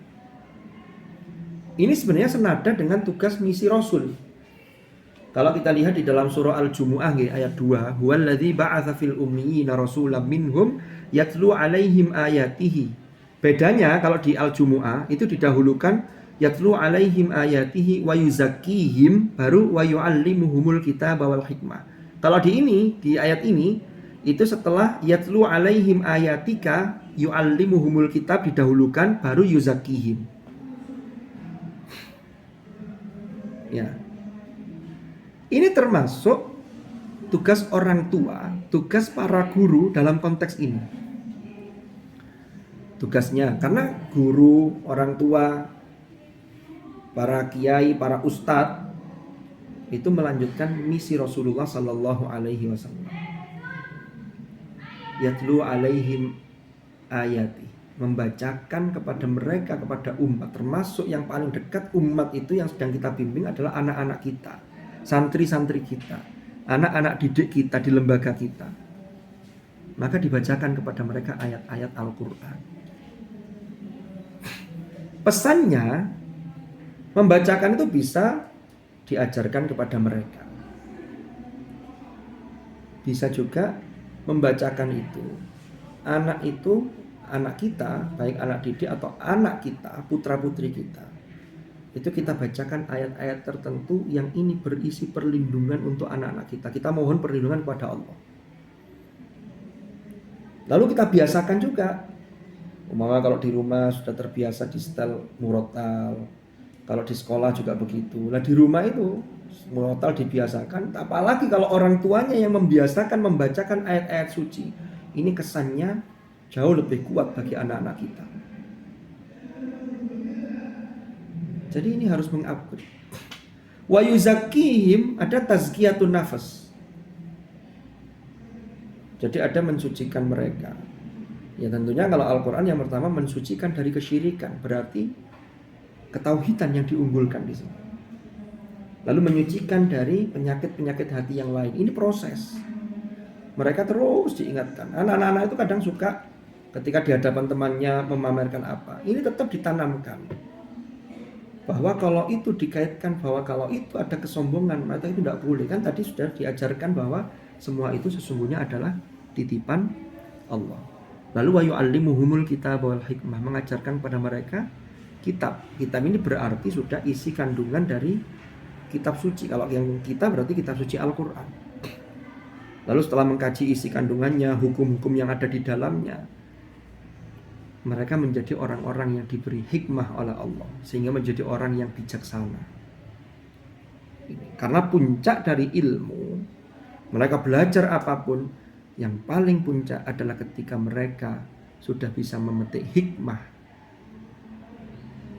Ini sebenarnya senada dengan tugas misi rasul. Kalau kita lihat di dalam surah Al-Jumu'ah ayat 2, huwallazi ba'atsa fil ummiyina rasulan minhum yatlu 'alaihim ayatihi. Bedanya kalau di Al-Jumu'ah itu didahulukan yatlu 'alaihim ayatihi wa yuzakkihim, baru wa yu'allimuhumul kitaba wal hikmah. Kalau di ayat ini itu setelah yatlu 'alaihim ayatika yu'allimuhumul kitab didahulukan, baru yuzakkihim. Ya. Ini termasuk tugas orang tua, tugas para guru dalam konteks ini. Tugasnya, karena guru, orang tua para kiai, para ustadz itu melanjutkan misi Rasulullah Sallallahu Alaihi Wasallam. Yatlu alaihim ayati, membacakan kepada mereka, kepada umat, termasuk yang paling dekat umat itu yang sedang kita bimbing adalah anak-anak kita, santri-santri kita, anak-anak didik kita di lembaga kita. Maka dibacakan kepada mereka ayat-ayat Al-Quran. Pesannya, membacakan itu bisa diajarkan kepada mereka. Bisa juga membacakan itu anak kita, baik anak didik atau anak kita, putra-putri kita, itu kita bacakan ayat-ayat tertentu yang ini berisi perlindungan untuk anak-anak kita. Kita mohon perlindungan kepada Allah. Lalu kita biasakan juga. Umpama kalau di rumah sudah terbiasa di setel murotal, kalau di sekolah juga begitu. Nah di rumah itu murotal dibiasakan. Apalagi kalau orang tuanya yang membiasakan membacakan ayat-ayat suci, ini kesannya jauh lebih kuat bagi anak-anak kita. Jadi ini harus mengupgrade. Wa yuzakkihim, ada tazkiyatun nafas. Jadi ada mensucikan mereka. Ya tentunya kalau Al-Quran yang pertama mensucikan dari kesyirikan, berarti ketauhidan yang diunggulkan di sini. Lalu menyucikan dari penyakit-penyakit hati yang lain. Ini proses. Mereka terus diingatkan. Anak-anak itu kadang suka ketika di hadapan temannya memamerkan apa. Ini tetap ditanamkan. Bahwa kalau itu dikaitkan, bahwa kalau itu ada kesombongan, maka itu tidak boleh. Kan tadi sudah diajarkan bahwa semua itu sesungguhnya adalah titipan Allah. Lalu wa yu'allimuhumul kitab wal hikmah, mengajarkan pada mereka kitab. Kitab ini berarti sudah isi kandungan dari kitab suci. Kalau yang kita berarti kitab suci Al-Quran. Lalu setelah mengkaji isi kandungannya, hukum-hukum yang ada di dalamnya, mereka menjadi orang-orang yang diberi hikmah oleh Allah, sehingga menjadi orang yang bijaksana. Karena puncak dari ilmu, mereka belajar apapun, yang paling puncak adalah ketika mereka sudah bisa memetik hikmah.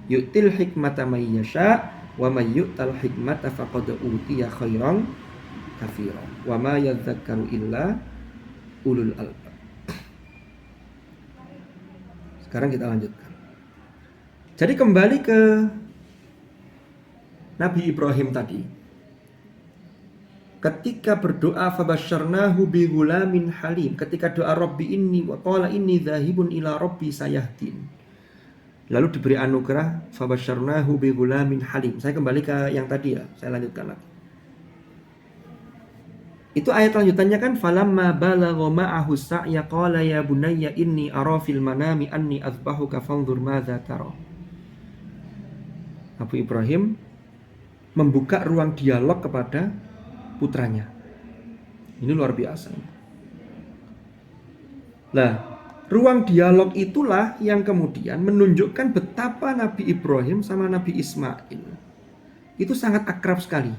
Yu'til hikmata may yasha wa may yu'tal hikmata faqad utiya khairan katsira wa ma yadhakkaru illa ulul albab. Sekarang kita lanjutkan. Jadi kembali ke Nabi Ibrahim tadi. Ketika berdoa fabasyarnahu bi ghulamin halim, ketika doa Rabbi inni wa qala inni dzahibun ila rabbi sayahdin. Lalu diberi anugerah fabasyarnahu bi ghulamin halim. Saya kembali ke yang tadi ya, saya lanjutkan lagi. Itu ayat lanjutannya kan falamma balagha ma'ahu sa'ya qala ya bunayya inni ara fil manami anni azbahuka fanzur madza tara. Nabi Ibrahim membuka ruang dialog kepada putranya. Ini luar biasa. Nah, ruang dialog itulah yang kemudian menunjukkan betapa Nabi Ibrahim sama Nabi Ismail itu sangat akrab sekali.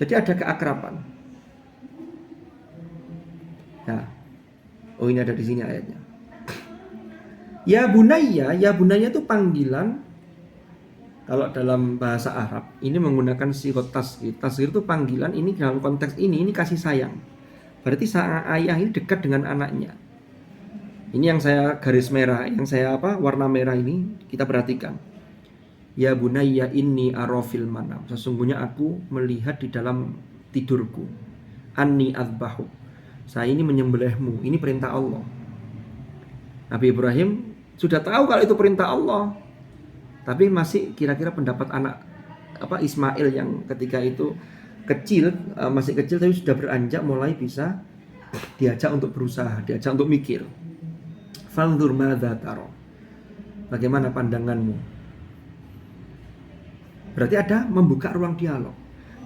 Jadi ada keakraban. Nah, oh ini ada di sini ayatnya. Ya bunayya itu panggilan. Kalau dalam bahasa Arab ini menggunakan sigot tasghir. Tasghir itu panggilan, ini dalam konteks ini kasih sayang. Berarti sang ayah ini dekat dengan anaknya. Ini yang saya garis merah, yang saya warna merah ini kita perhatikan. Ya bunayya inni ara fil manam, sesungguhnya aku melihat di dalam tidurku. Anni azbahu, saya ini menyembelihmu. Ini perintah Allah. Nabi Ibrahim sudah tahu kalau itu perintah Allah, tapi masih kira-kira pendapat anak Ismail yang ketika itu kecil, masih kecil tapi sudah beranjak, mulai bisa diajak untuk berusaha, diajak untuk mikir. Fanzur madza tara, bagaimana pandanganmu? Berarti ada membuka ruang dialog.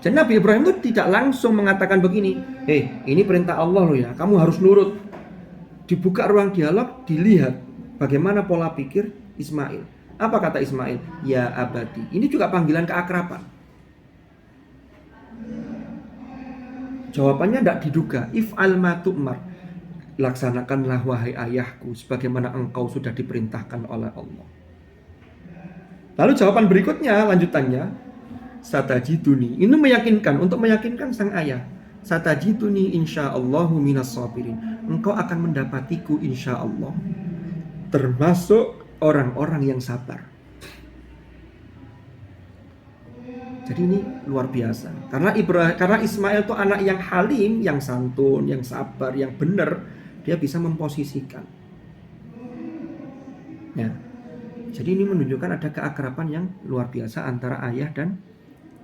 Jadi Nabi Ibrahim itu tidak langsung mengatakan begini, ini perintah Allah loh ya, kamu harus nurut. Dibuka ruang dialog, dilihat bagaimana pola pikir Ismail. Apa kata Ismail? Ya abadi. Ini juga panggilan keakraban. Jawabannya tidak diduga. If'al ma tu'mar, laksanakanlah wahai ayahku sebagaimana engkau sudah diperintahkan oleh Allah. Lalu jawaban berikutnya, lanjutannya, satajiduni. Ini meyakinkan, untuk meyakinkan sang ayah. Satajiduni insyaallahu minas sabirin. Engkau akan mendapatiku insyaallah termasuk orang-orang yang sabar. Jadi ini luar biasa. Karena Ismail itu anak yang halim, yang santun, yang sabar, yang benar, dia bisa memposisikan. Ya. Jadi ini menunjukkan ada keakraban yang luar biasa antara ayah dan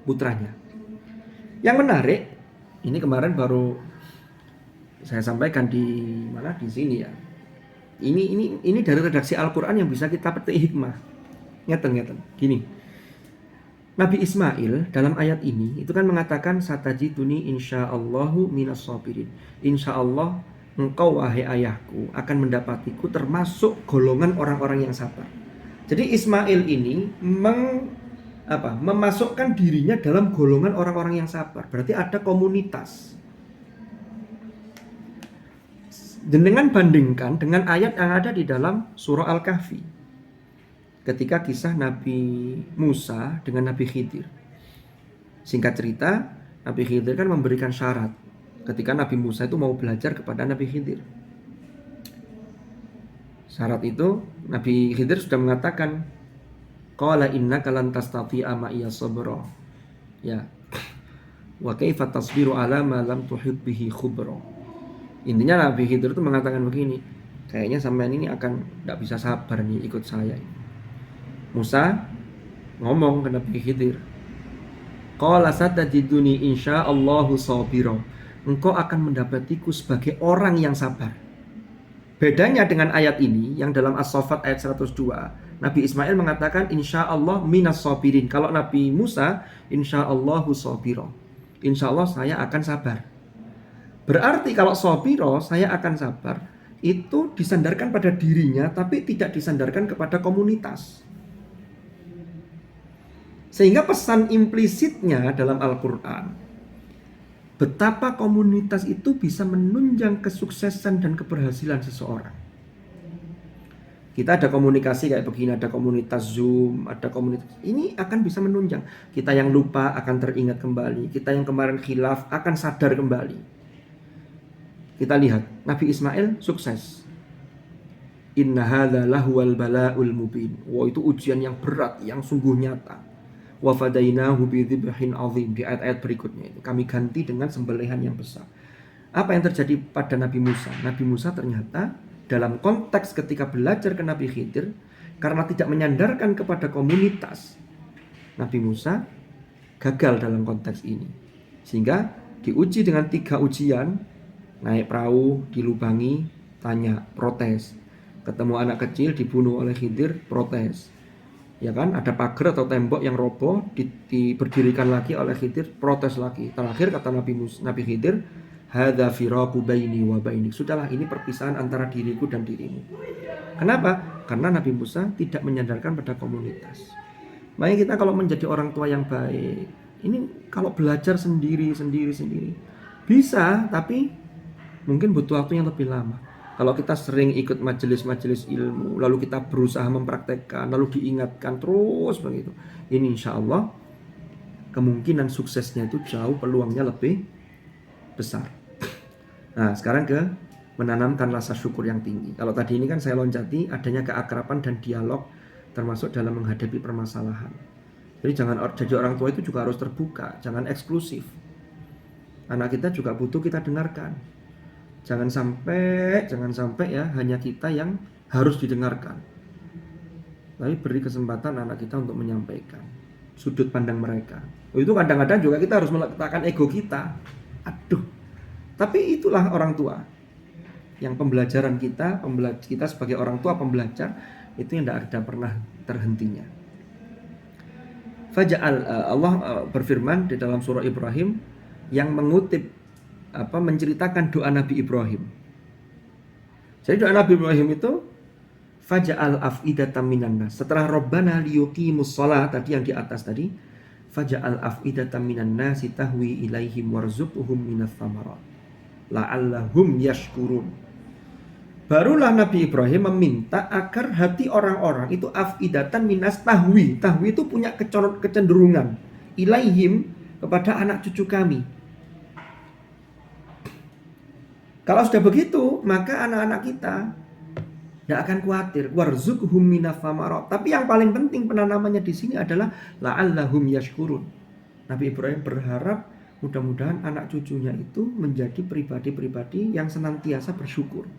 putranya. Yang menarik, ini kemarin baru saya sampaikan di mana, di sini ya. Ini dari redaksi Al-Qur'an yang bisa kita petik hikmah. Ngeten. Gini. Nabi Ismail dalam ayat ini itu kan mengatakan satajiduni insyaallahu minas sabirin. Insyaallah engkau wahai ayahku akan mendapatiku termasuk golongan orang-orang yang sabar. Jadi Ismail ini memasukkan dirinya dalam golongan orang-orang yang sabar. Berarti ada komunitas. Dengan bandingkan dengan ayat yang ada di dalam surah Al-Kahfi. Ketika kisah Nabi Musa dengan Nabi Khidir. Singkat cerita, Nabi Khidir kan memberikan syarat ketika Nabi Musa itu mau belajar kepada Nabi Khidir. Syarat itu Nabi Khidir sudah mengatakan, qala innaka lan tastati'a ma'iya sabra. Ya. Wa kaifa tasbiru ala ma lam tuhit bihi khubra. Intinya Nabi Khidir itu mengatakan begini, kayaknya sampean ini akan tidak bisa sabar nih ikut saya. Musa ngomong ke Nabi Khidir, qala satajiduni insyaallahu sabira. Engkau akan mendapatiku sebagai orang yang sabar. Bedanya dengan ayat ini yang dalam As-Saffat ayat 102, Nabi Ismail mengatakan insyaallah minas sabirin. Kalau Nabi Musa insyaallahu sabira. Insyaallah saya akan sabar. Berarti kalau sabira, saya akan sabar, itu disandarkan pada dirinya tapi tidak disandarkan kepada komunitas. Sehingga pesan implisitnya dalam Al-Qur'an, betapa komunitas itu bisa menunjang kesuksesan dan keberhasilan seseorang. Kita ada komunikasi kayak begini, ada komunitas Zoom, ada komunitas, ini akan bisa menunjang. Kita yang lupa akan teringat kembali, kita yang kemarin khilaf akan sadar kembali. Kita lihat, Nabi Ismail sukses. Inna hadza lahuwal bala'ul mubin. Wah, itu ujian yang berat, yang sungguh nyata. Wa fadainahu bidzibhin azim. Di ayat-ayat berikutnya itu kami ganti dengan sembelihan yang besar. Apa yang terjadi pada Nabi Musa? Nabi Musa ternyata dalam konteks ketika belajar ke Nabi Khidir, karena tidak menyandarkan kepada komunitas, Nabi Musa gagal dalam konteks ini. Sehingga diuji dengan 3 ujian. Naik perahu, dilubangi, tanya, protes. Ketemu anak kecil, dibunuh oleh Khidir, protes. Ya kan, ada pagar atau tembok yang roboh, diberdirikan lagi oleh Khidir, protes lagi. Terakhir kata Nabi Khidir, hadza firaqu baini wa bainik. Sudahlah, ini perpisahan antara diriku dan dirimu. Kenapa? Karena Nabi Musa tidak menyandarkan pada komunitas. Makanya kita kalau menjadi orang tua yang baik, ini kalau belajar sendiri bisa, tapi mungkin butuh waktu yang lebih lama. Kalau kita sering ikut majelis-majelis ilmu, lalu kita berusaha mempraktekkan, lalu diingatkan terus begitu, ini insya Allah kemungkinan suksesnya itu jauh, peluangnya lebih besar. Nah, sekarang ke menanamkan rasa syukur yang tinggi. Kalau tadi ini kan saya loncati adanya keakraban dan dialog termasuk dalam menghadapi permasalahan. Jadi jangan jadi orang tua itu juga harus terbuka, jangan eksklusif. Anak kita juga butuh kita dengarkan. Jangan sampai ya hanya kita yang harus didengarkan. Tapi beri kesempatan anak kita untuk menyampaikan sudut pandang mereka. Itu kadang-kadang juga kita harus meletakkan ego kita. Aduh. Tapi itulah orang tua. Yang pembelajaran kita sebagai orang tua pembelajar itu yang tidak ada pernah terhentinya. Allah berfirman di dalam surah Ibrahim yang mengutip menceritakan doa Nabi Ibrahim. Jadi doa Nabi Ibrahim itu faja'al af'idatan minan nas. Setelah Rabbana liyuqimus shalah tadi yang di atas tadi, faja'al af'idatan minan nas tahwi ilaihim warzuqhum minas thamarat la'allahum yashkurun. Barulah Nabi Ibrahim meminta agar hati orang-orang itu afidatan minas tahwi. Tahwi itu punya kecenderungan ilaihim, kepada anak cucu kami. Kalau sudah begitu, maka anak-anak kita tidak akan khawatir. Warzuqhum minaf thamarat. Tapi yang paling penting penanamannya di sini adalah la'allahum yashkurun. Nabi Ibrahim berharap mudah-mudahan anak cucunya itu menjadi pribadi-pribadi yang senantiasa bersyukur.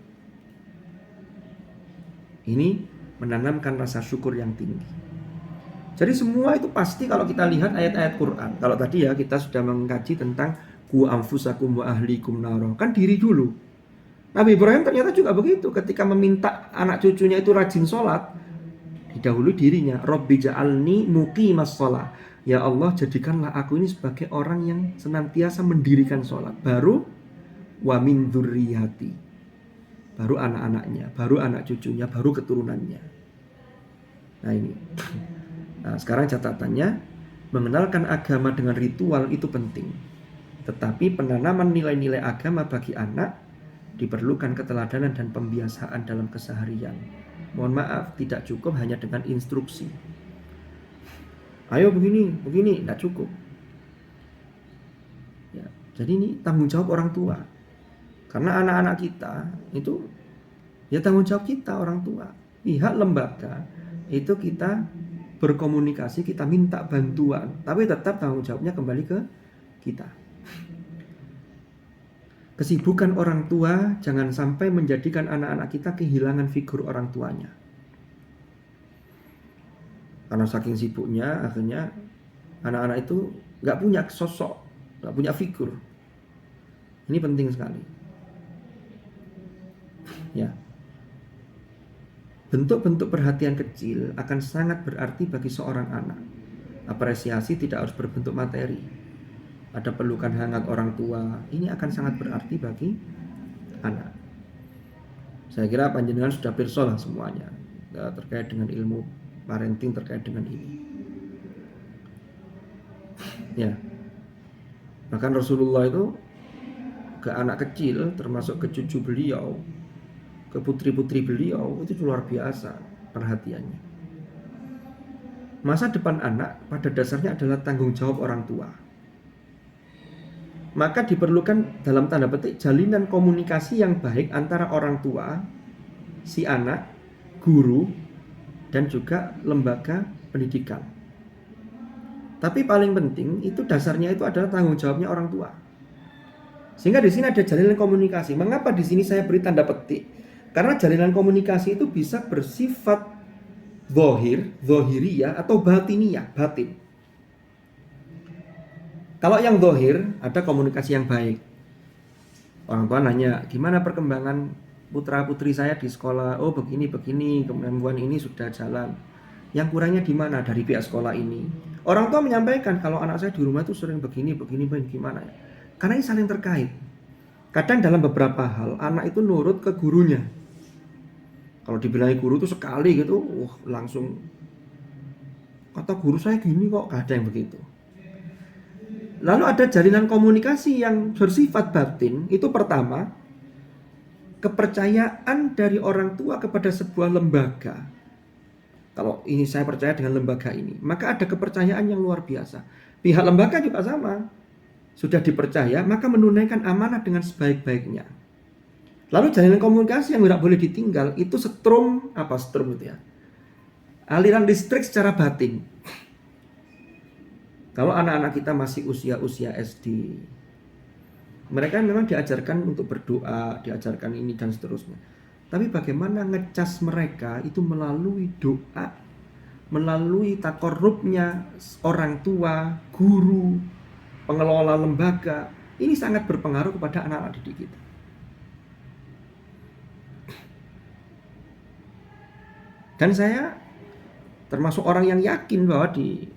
Ini menanamkan rasa syukur yang tinggi. Jadi semua itu pasti kalau kita lihat ayat-ayat Quran. Kalau tadi ya kita sudah mengkaji tentang ku anfusakum wa ahlikum naro. Kan diri dulu. Nabi Ibrahim ternyata juga begitu. Ketika meminta anak cucunya itu rajin sholat, didahului dirinya. Rabbi ja'alni muqimas sholat. Ya Allah, jadikanlah aku ini sebagai orang yang senantiasa mendirikan sholat. Baru wa min dzurriyyati. Baru anak-anaknya, baru anak cucunya, baru keturunannya. Nah ini. Nah sekarang catatannya, mengenalkan agama dengan ritual itu penting. Tetapi penanaman nilai-nilai agama bagi anak diperlukan keteladanan dan pembiasaan dalam keseharian. Mohon maaf, tidak cukup hanya dengan instruksi. Ayo begini, tidak cukup. Ya, jadi ini tanggung jawab orang tua. Karena anak-anak kita itu ya tanggung jawab kita orang tua. Pihak lembaga itu kita berkomunikasi, kita minta bantuan, tapi tetap tanggung jawabnya kembali ke kita. Kesibukan orang tua jangan sampai menjadikan anak-anak kita kehilangan figur orang tuanya. Karena saking sibuknya akhirnya anak-anak itu nggak punya sosok, nggak punya figur. Ini penting sekali. Ya, bentuk-bentuk perhatian kecil akan sangat berarti bagi seorang anak. Apresiasi tidak harus berbentuk materi. Ada pelukan hangat orang tua, ini akan sangat berarti bagi anak. Saya kira panjenengan sudah pirsa lah semuanya terkait dengan ilmu parenting terkait dengan ini. Ya, bahkan Rasulullah itu ke anak kecil, termasuk ke cucu beliau, ke putri-putri beliau, itu luar biasa perhatiannya. Masa depan anak pada dasarnya adalah tanggung jawab orang tua. Maka diperlukan dalam tanda petik jalinan komunikasi yang baik antara orang tua, si anak, guru, dan juga lembaga pendidikan. Tapi paling penting itu dasarnya itu adalah tanggung jawabnya orang tua. Sehingga di sini ada jalinan komunikasi. Mengapa di sini saya beri tanda petik? Karena jalinan komunikasi itu bisa bersifat zohiriyah atau batiniyah, batin. Kalau yang zohir, ada komunikasi yang baik. Orang tua nanya, gimana perkembangan putra-putri saya di sekolah? Oh begini, kemampuan ini sudah jalan. Yang kurangnya di mana dari pihak sekolah ini? Orang tua menyampaikan, kalau anak saya di rumah itu sering begini, gimana ya? Karena ini saling terkait. Kadang dalam beberapa hal, anak itu nurut ke gurunya. Kalau dibilangi guru itu sekali gitu, langsung kata guru saya gini kok, gak ada yang begitu. Lalu ada jalinan komunikasi yang bersifat batin. Itu pertama, kepercayaan dari orang tua kepada sebuah lembaga. Kalau ini saya percaya dengan lembaga ini, maka ada kepercayaan yang luar biasa. Pihak lembaga juga sama. Sudah dipercaya, maka menunaikan amanah dengan sebaik-baiknya. Lalu jalinan komunikasi yang tidak boleh ditinggal itu strum itu ya. Aliran listrik secara batin. Kalau anak-anak kita masih usia SD, mereka memang diajarkan untuk berdoa, diajarkan ini dan seterusnya. Tapi bagaimana ngecas mereka itu melalui doa, melalui takorrubnya orang tua, guru, pengelola lembaga. Ini sangat berpengaruh kepada anak-anak didik kita. Dan saya termasuk orang yang yakin bahwa di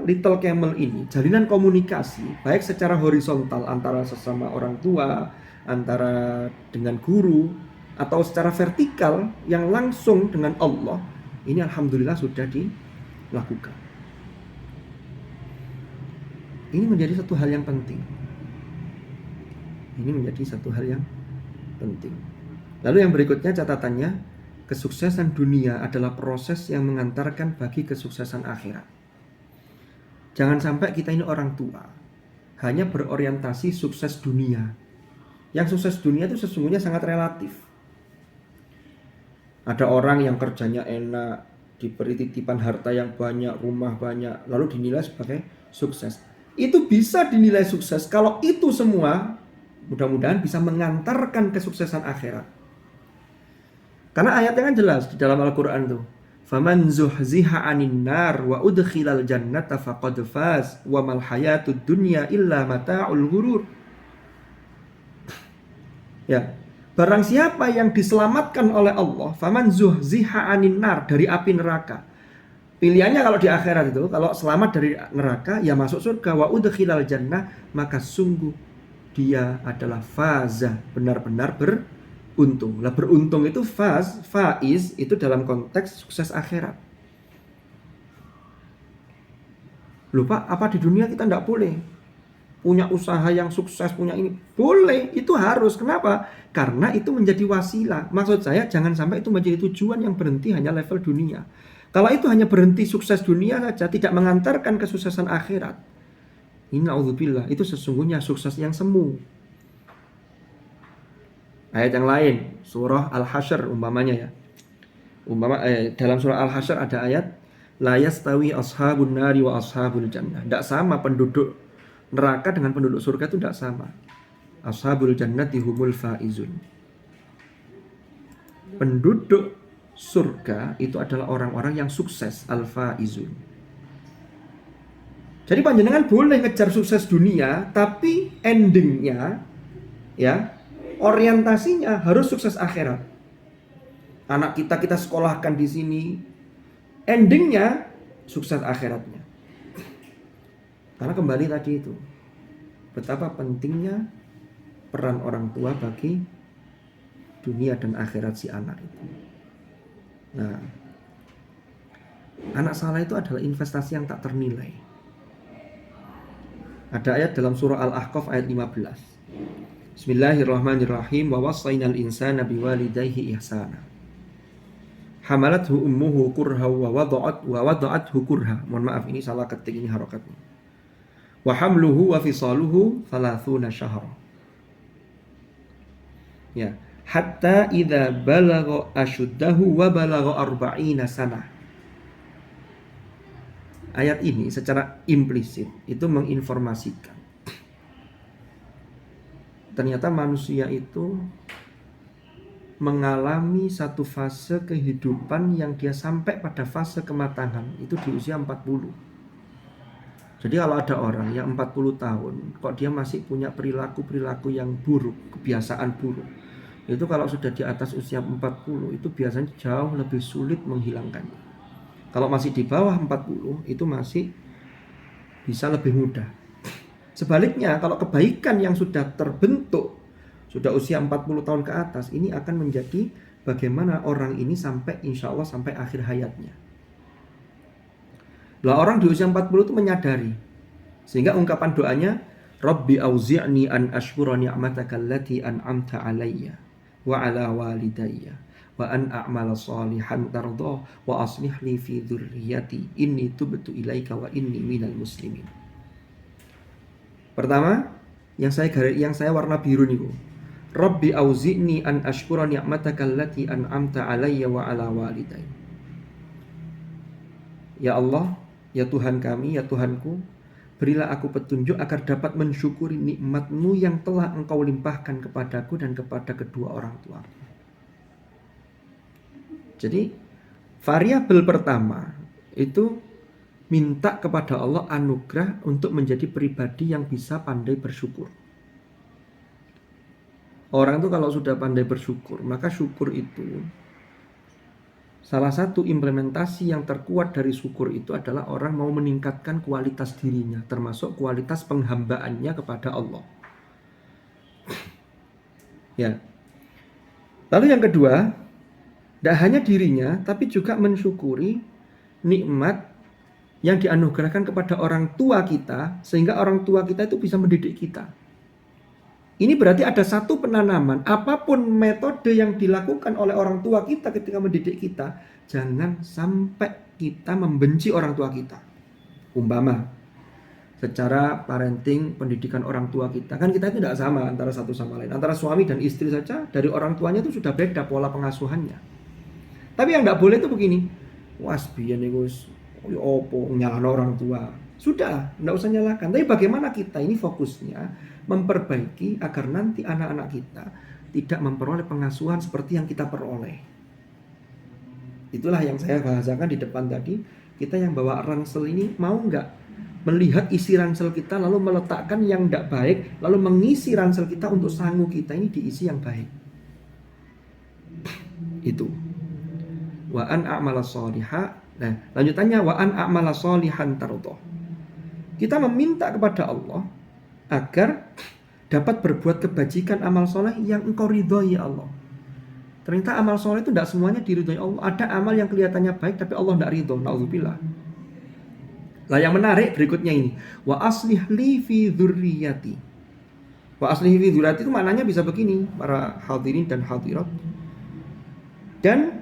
Little Camel ini jalinan komunikasi baik secara horizontal antara sesama orang tua, antara dengan guru, atau secara vertikal yang langsung dengan Allah, ini alhamdulillah sudah dilakukan. Ini menjadi satu hal yang penting. Lalu yang berikutnya catatannya, kesuksesan dunia adalah proses yang mengantarkan bagi kesuksesan akhirat. Jangan sampai kita ini orang tua hanya berorientasi sukses dunia. Yang sukses dunia itu sesungguhnya sangat relatif. Ada orang yang kerjanya enak, diberi titipan harta yang banyak, rumah banyak, lalu dinilai sebagai sukses. Itu bisa dinilai sukses kalau itu semua mudah-mudahan bisa mengantarkan kesuksesan akhirat. Karena ayatnya kan jelas di dalam Al-Quran tuh. Faman zuhziha 'anil nar wa udkhilal jannata faqad faz wa mal hayatud dunya illa mata'ul ghurur. Ya, barang siapa yang diselamatkan oleh Allah, faman zuhziha 'anil nar, dari api neraka. Pilihannya kalau di akhirat itu, kalau selamat dari neraka ya masuk surga, wa udkhilal jannah, maka sungguh dia adalah faza, benar-benar beruntung. Lah beruntung itu faiz itu dalam konteks sukses akhirat. Lupa apa di dunia kita tidak boleh punya usaha yang sukses, punya ini boleh, itu harus. Kenapa? Karena itu menjadi wasilah. Maksud saya jangan sampai itu menjadi tujuan yang berhenti hanya level dunia. Kalau itu hanya berhenti sukses dunia saja, tidak mengantarkan kesuksesan akhirat, innaudzubillah, itu sesungguhnya sukses yang semu. Ayat yang lain, surah Al-Hasyr umpamanya ya. Dalam surah Al-Hasyr ada ayat, la yastawi ashabun nari wa ashabul jannah. Tidak sama penduduk neraka dengan penduduk surga, itu tidak sama. Ashabul jannati humul faizun. Penduduk surga itu adalah orang-orang yang sukses, al-faizun. Jadi panjenengan boleh ngejar sukses dunia, tapi endingnya ya, orientasinya harus sukses akhirat. Anak kita sekolahkan di sini, endingnya sukses akhiratnya. Karena kembali tadi itu, betapa pentingnya peran orang tua bagi dunia dan akhirat si anak itu. Nah, anak saleh itu adalah investasi yang tak ternilai. Ada ayat dalam surah Al-Ahqaf ayat 15. Bismillahirrahmanirrahim. Wa wassaynal insana biwalidayhi ihsana. Hamalathu ummuhu kurha wa wada'athu kurha. Mohon maaf, ini salah ketik, ini harokatnya. Wa hamluhu wa fisaluhu 30 syahra. Ya, hatta idza balagha ashuddahu wa balagha 40 sanah. Ayat ini secara implisit itu menginformasikan ternyata manusia itu mengalami satu fase kehidupan yang dia sampai pada fase kematangan itu di usia 40. Jadi kalau ada orang yang 40 tahun kok dia masih punya perilaku-perilaku yang buruk, kebiasaan buruk, itu kalau sudah di atas usia 40 itu biasanya jauh lebih sulit menghilangkannya. Kalau masih di bawah 40 itu masih bisa lebih mudah. Sebaliknya kalau kebaikan yang sudah terbentuk, sudah usia 40 tahun ke atas, ini akan menjadi bagaimana orang ini sampai insya Allah sampai akhir hayatnya. Lah orang di usia 40 itu menyadari, sehingga ungkapan doanya, Rabbi auzi'ni an ashkura ni'mataka allati an'amta alayya wa ala walidayya wa an a'mala salihan tardah wa aslih li fi dzurriyyati inni tubtu ilaika wa inni minal muslimin. Pertama, yang saya warna biru niku. Rabbi auzi'ni an ashkura ni'mataka allati an'amta alayya wa ala walidayya. Ya Allah, ya Tuhan kami, ya Tuhanku, berilah aku petunjuk agar dapat mensyukuri nikmat-Mu yang telah Engkau limpahkan kepadaku dan kepada kedua orang tuaku. Jadi variabel pertama itu minta kepada Allah anugerah untuk menjadi pribadi yang bisa pandai bersyukur. Orang itu kalau sudah pandai bersyukur, maka syukur itu salah satu implementasi yang terkuat dari syukur itu adalah orang mau meningkatkan kualitas dirinya, termasuk kualitas penghambaannya kepada Allah. Ya. Lalu yang kedua, tidak hanya dirinya, tapi juga mensyukuri nikmat yang dianugerahkan kepada orang tua kita, sehingga orang tua kita itu bisa mendidik kita. Ini berarti ada satu penanaman, apapun metode yang dilakukan oleh orang tua kita ketika mendidik kita, jangan sampai kita membenci orang tua kita. Umpama, secara parenting, pendidikan orang tua kita, kan kita itu tidak sama antara satu sama lain. Antara suami dan istri saja, dari orang tuanya itu sudah beda pola pengasuhannya. Tapi yang tidak boleh itu begini, was biyen iku opo nyalahno orang tua. Sudah, tidak usah nyalahkan. Tapi bagaimana kita ini fokusnya memperbaiki agar nanti anak-anak kita tidak memperoleh pengasuhan seperti yang kita peroleh. Itulah yang saya bahasakan di depan tadi. Kita yang bawa ransel ini mau nggak melihat isi ransel kita lalu meletakkan yang tidak baik, lalu mengisi ransel kita untuk sangu kita ini diisi yang baik. Itu. Wa an a'mala sholiha. Nah, lanjutannya wa an a'mala sholihan tarudhah. Kita meminta kepada Allah agar dapat berbuat kebajikan amal soleh yang engkau ridhoi ya Allah. Ternyata amal soleh itu tidak semuanya diridhoi Allah. Ada amal yang kelihatannya baik tapi Allah tidak ridho. Na'udzubillah. Lah yang menarik berikutnya ini. Wa aslih li fi dzurriyyati. Wa aslih fi dzurriyyati itu maknanya bisa begini, para hadirin dan hadirat. Dan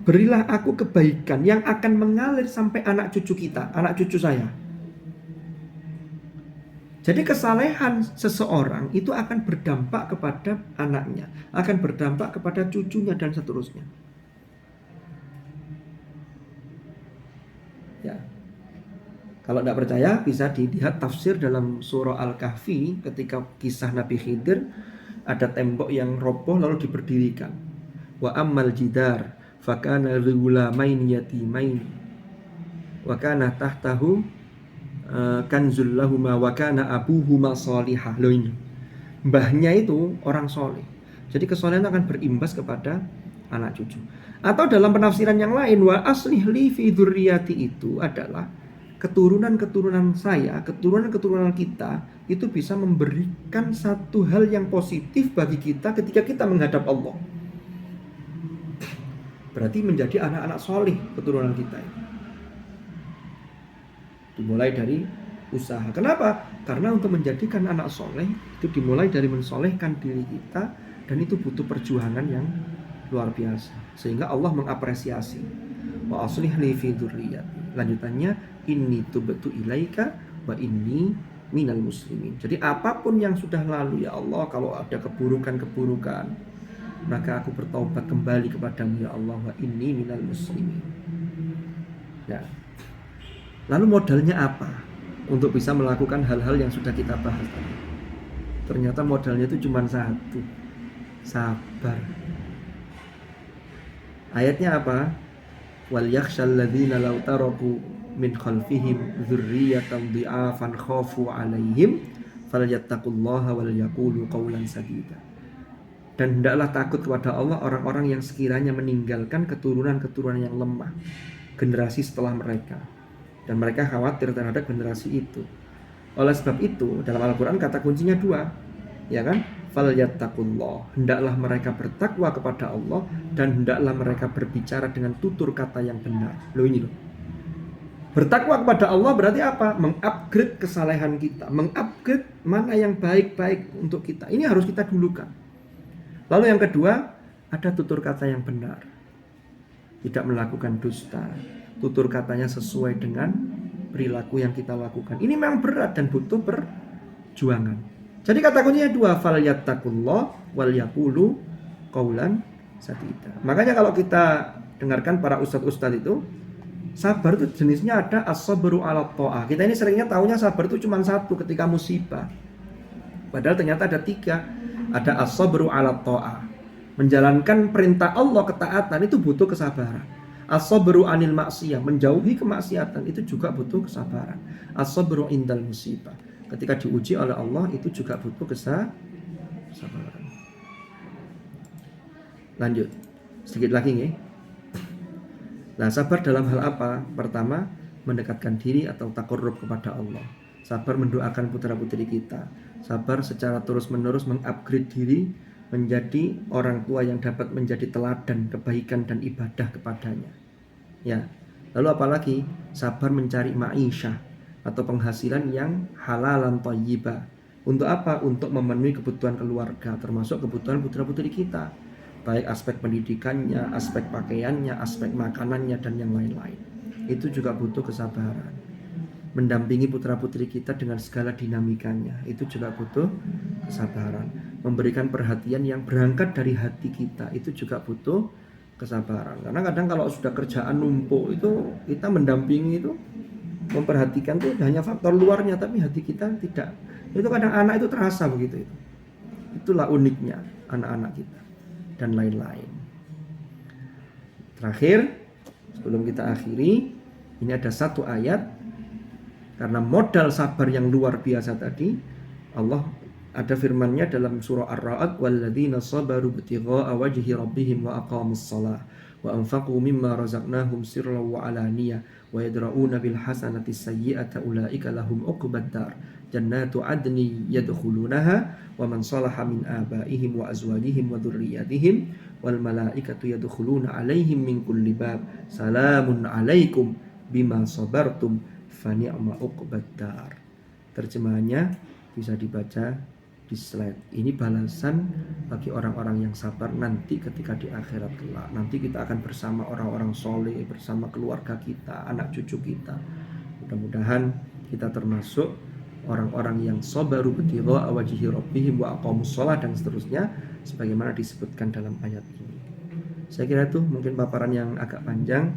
berilah aku kebaikan yang akan mengalir sampai anak cucu kita, anak cucu saya. Jadi kesalehan seseorang itu akan berdampak kepada anaknya, akan berdampak kepada cucunya dan seterusnya. Ya. Kalau tidak percaya bisa dilihat tafsir dalam surah Al-Kahfi ketika kisah Nabi Khidir, ada tembok yang roboh lalu diberdirikan. Wa ammal jidar fakana ghulamain yatimain wa kana tahtahu kanzul lahuma wa kana abuhuma sholihah. Loh ini. Mbahnya itu orang soleh. Jadi kesolehan akan berimbas kepada anak cucu. Atau dalam penafsiran yang lain, wa aslih li fi dzurriyyati itu adalah keturunan-keturunan saya, keturunan-keturunan kita itu bisa memberikan satu hal yang positif bagi kita ketika kita menghadap Allah. Berarti menjadi anak-anak soleh keturunan kita ini. Dimulai dari usaha. Kenapa? Karena untuk menjadikan anak soleh itu dimulai dari mensolehkan diri kita, dan itu butuh perjuangan yang luar biasa. Sehingga Allah mengapresiasi. Wa aslih li fi dzurriyyati. Lanjutannya, inni tubtu ilaika wa inni minal muslimin. Jadi apapun yang sudah lalu ya Allah, kalau ada keburukan-keburukan, maka aku bertaubat kembali kepadamu ya Allah, wa inni minal muslimin. Ya. Lalu modalnya apa untuk bisa melakukan hal-hal yang sudah kita bahas tadi? Ternyata modalnya itu cuma satu, sabar. Ayatnya apa? Wal yakhshal ladzina law taraku min khalfihim dzurriyyatan dhi'afan khafu 'alaihim falyattaqullaha wal yaqulu qawlan sadida. Dan hendaklah takut kepada Allah orang-orang yang sekiranya meninggalkan keturunan-keturunan yang lemah, generasi setelah mereka. Dan mereka khawatir terhadap generasi itu. Oleh sebab itu, dalam Al-Quran kata kuncinya dua, ya kan? Falyattaqullah, hendaklah mereka bertakwa kepada Allah, dan hendaklah mereka berbicara dengan tutur kata yang benar. Loh ini loh. Bertakwa kepada Allah berarti apa? Mengupgrade kesalehan kita, mengupgrade mana yang baik-baik untuk kita. Ini harus kita dulukan. Lalu yang kedua, ada tutur kata yang benar. Tidak melakukan dusta. Tutur katanya sesuai dengan perilaku yang kita lakukan. Ini memang berat dan butuh perjuangan. Jadi kata kuncinya dua, falyattaqullah wal yaqulu qaulan sadida. Makanya kalau kita dengarkan para ustadz-ustadz itu, sabar itu jenisnya ada as-sabru 'ala tha'ah. Kita ini seringnya tahunya sabar itu cuma satu ketika musibah. Padahal ternyata ada tiga. Ada as-sabru 'ala tha'ah. Menjalankan perintah Allah, ketaatan itu butuh kesabaran. As-sabru 'anil maksiyah, menjauhi kemaksiatan itu juga butuh kesabaran. As-sabru indal musibah, ketika diuji oleh Allah itu juga butuh kesabaran. Lanjut sedikit lagi nih. Nah, sabar dalam hal apa? Pertama, mendekatkan diri atau taqarrub kepada Allah. Sabar mendoakan putra-putri kita. Sabar secara terus-menerus mengupgrade diri menjadi orang tua yang dapat menjadi teladan kebaikan dan ibadah kepadanya. Ya. Lalu apalagi? Sabar mencari ma'isyah atau penghasilan yang halalan thayyibah Untuk apa? Untuk memenuhi kebutuhan keluarga, termasuk kebutuhan putra-putri kita. Baik aspek pendidikannya, aspek pakaiannya, aspek makanannya, dan yang lain-lain. Itu juga butuh kesabaran. Mendampingi putra-putri kita dengan segala dinamikanya, itu juga butuh kesabaran. Memberikan perhatian yang berangkat dari hati kita, itu juga butuh kesabaran. Karena kadang kalau sudah kerjaan numpuk itu, kita mendampingi itu, memperhatikan itu hanya faktor luarnya, tapi hati kita tidak. Itu kadang anak itu terasa begitu itu. Itulah uniknya anak-anak kita dan lain-lain. Terakhir, sebelum kita akhiri, ini ada satu ayat. Karena modal sabar yang luar biasa tadi, Allah ada firman-Nya dalam surah Ar-Ra'd, walladzina sabaru ibtigha'a wajhi rabbihim wa aqamus shalah wa anfaqu mimma razaqnahum sirran wa alaniyah wa yadra'una bil hasanati sayyi'ata ulaika lahum uqbad dar jannatu adni yadkhulunaha wa man salaha min abaihim wa azwajihim wa dhurriyyatihim wal malaikatu yadkhuluna alaihim min kulli bab salamun alaikum bima sabartum fa ni'ma uqbad dar. Terjemahannya bisa dibaca di slide. Ini balasan bagi orang-orang yang sabar nanti ketika di akhirat kelak. Nanti kita akan bersama orang-orang soleh, bersama keluarga kita, anak cucu kita. Mudah-mudahan kita termasuk orang-orang yang sabaru ibtigha'a wajhi rabbihim wa aqamus shalah dan seterusnya sebagaimana disebutkan dalam ayat ini. Saya kira itu mungkin paparan yang agak panjang.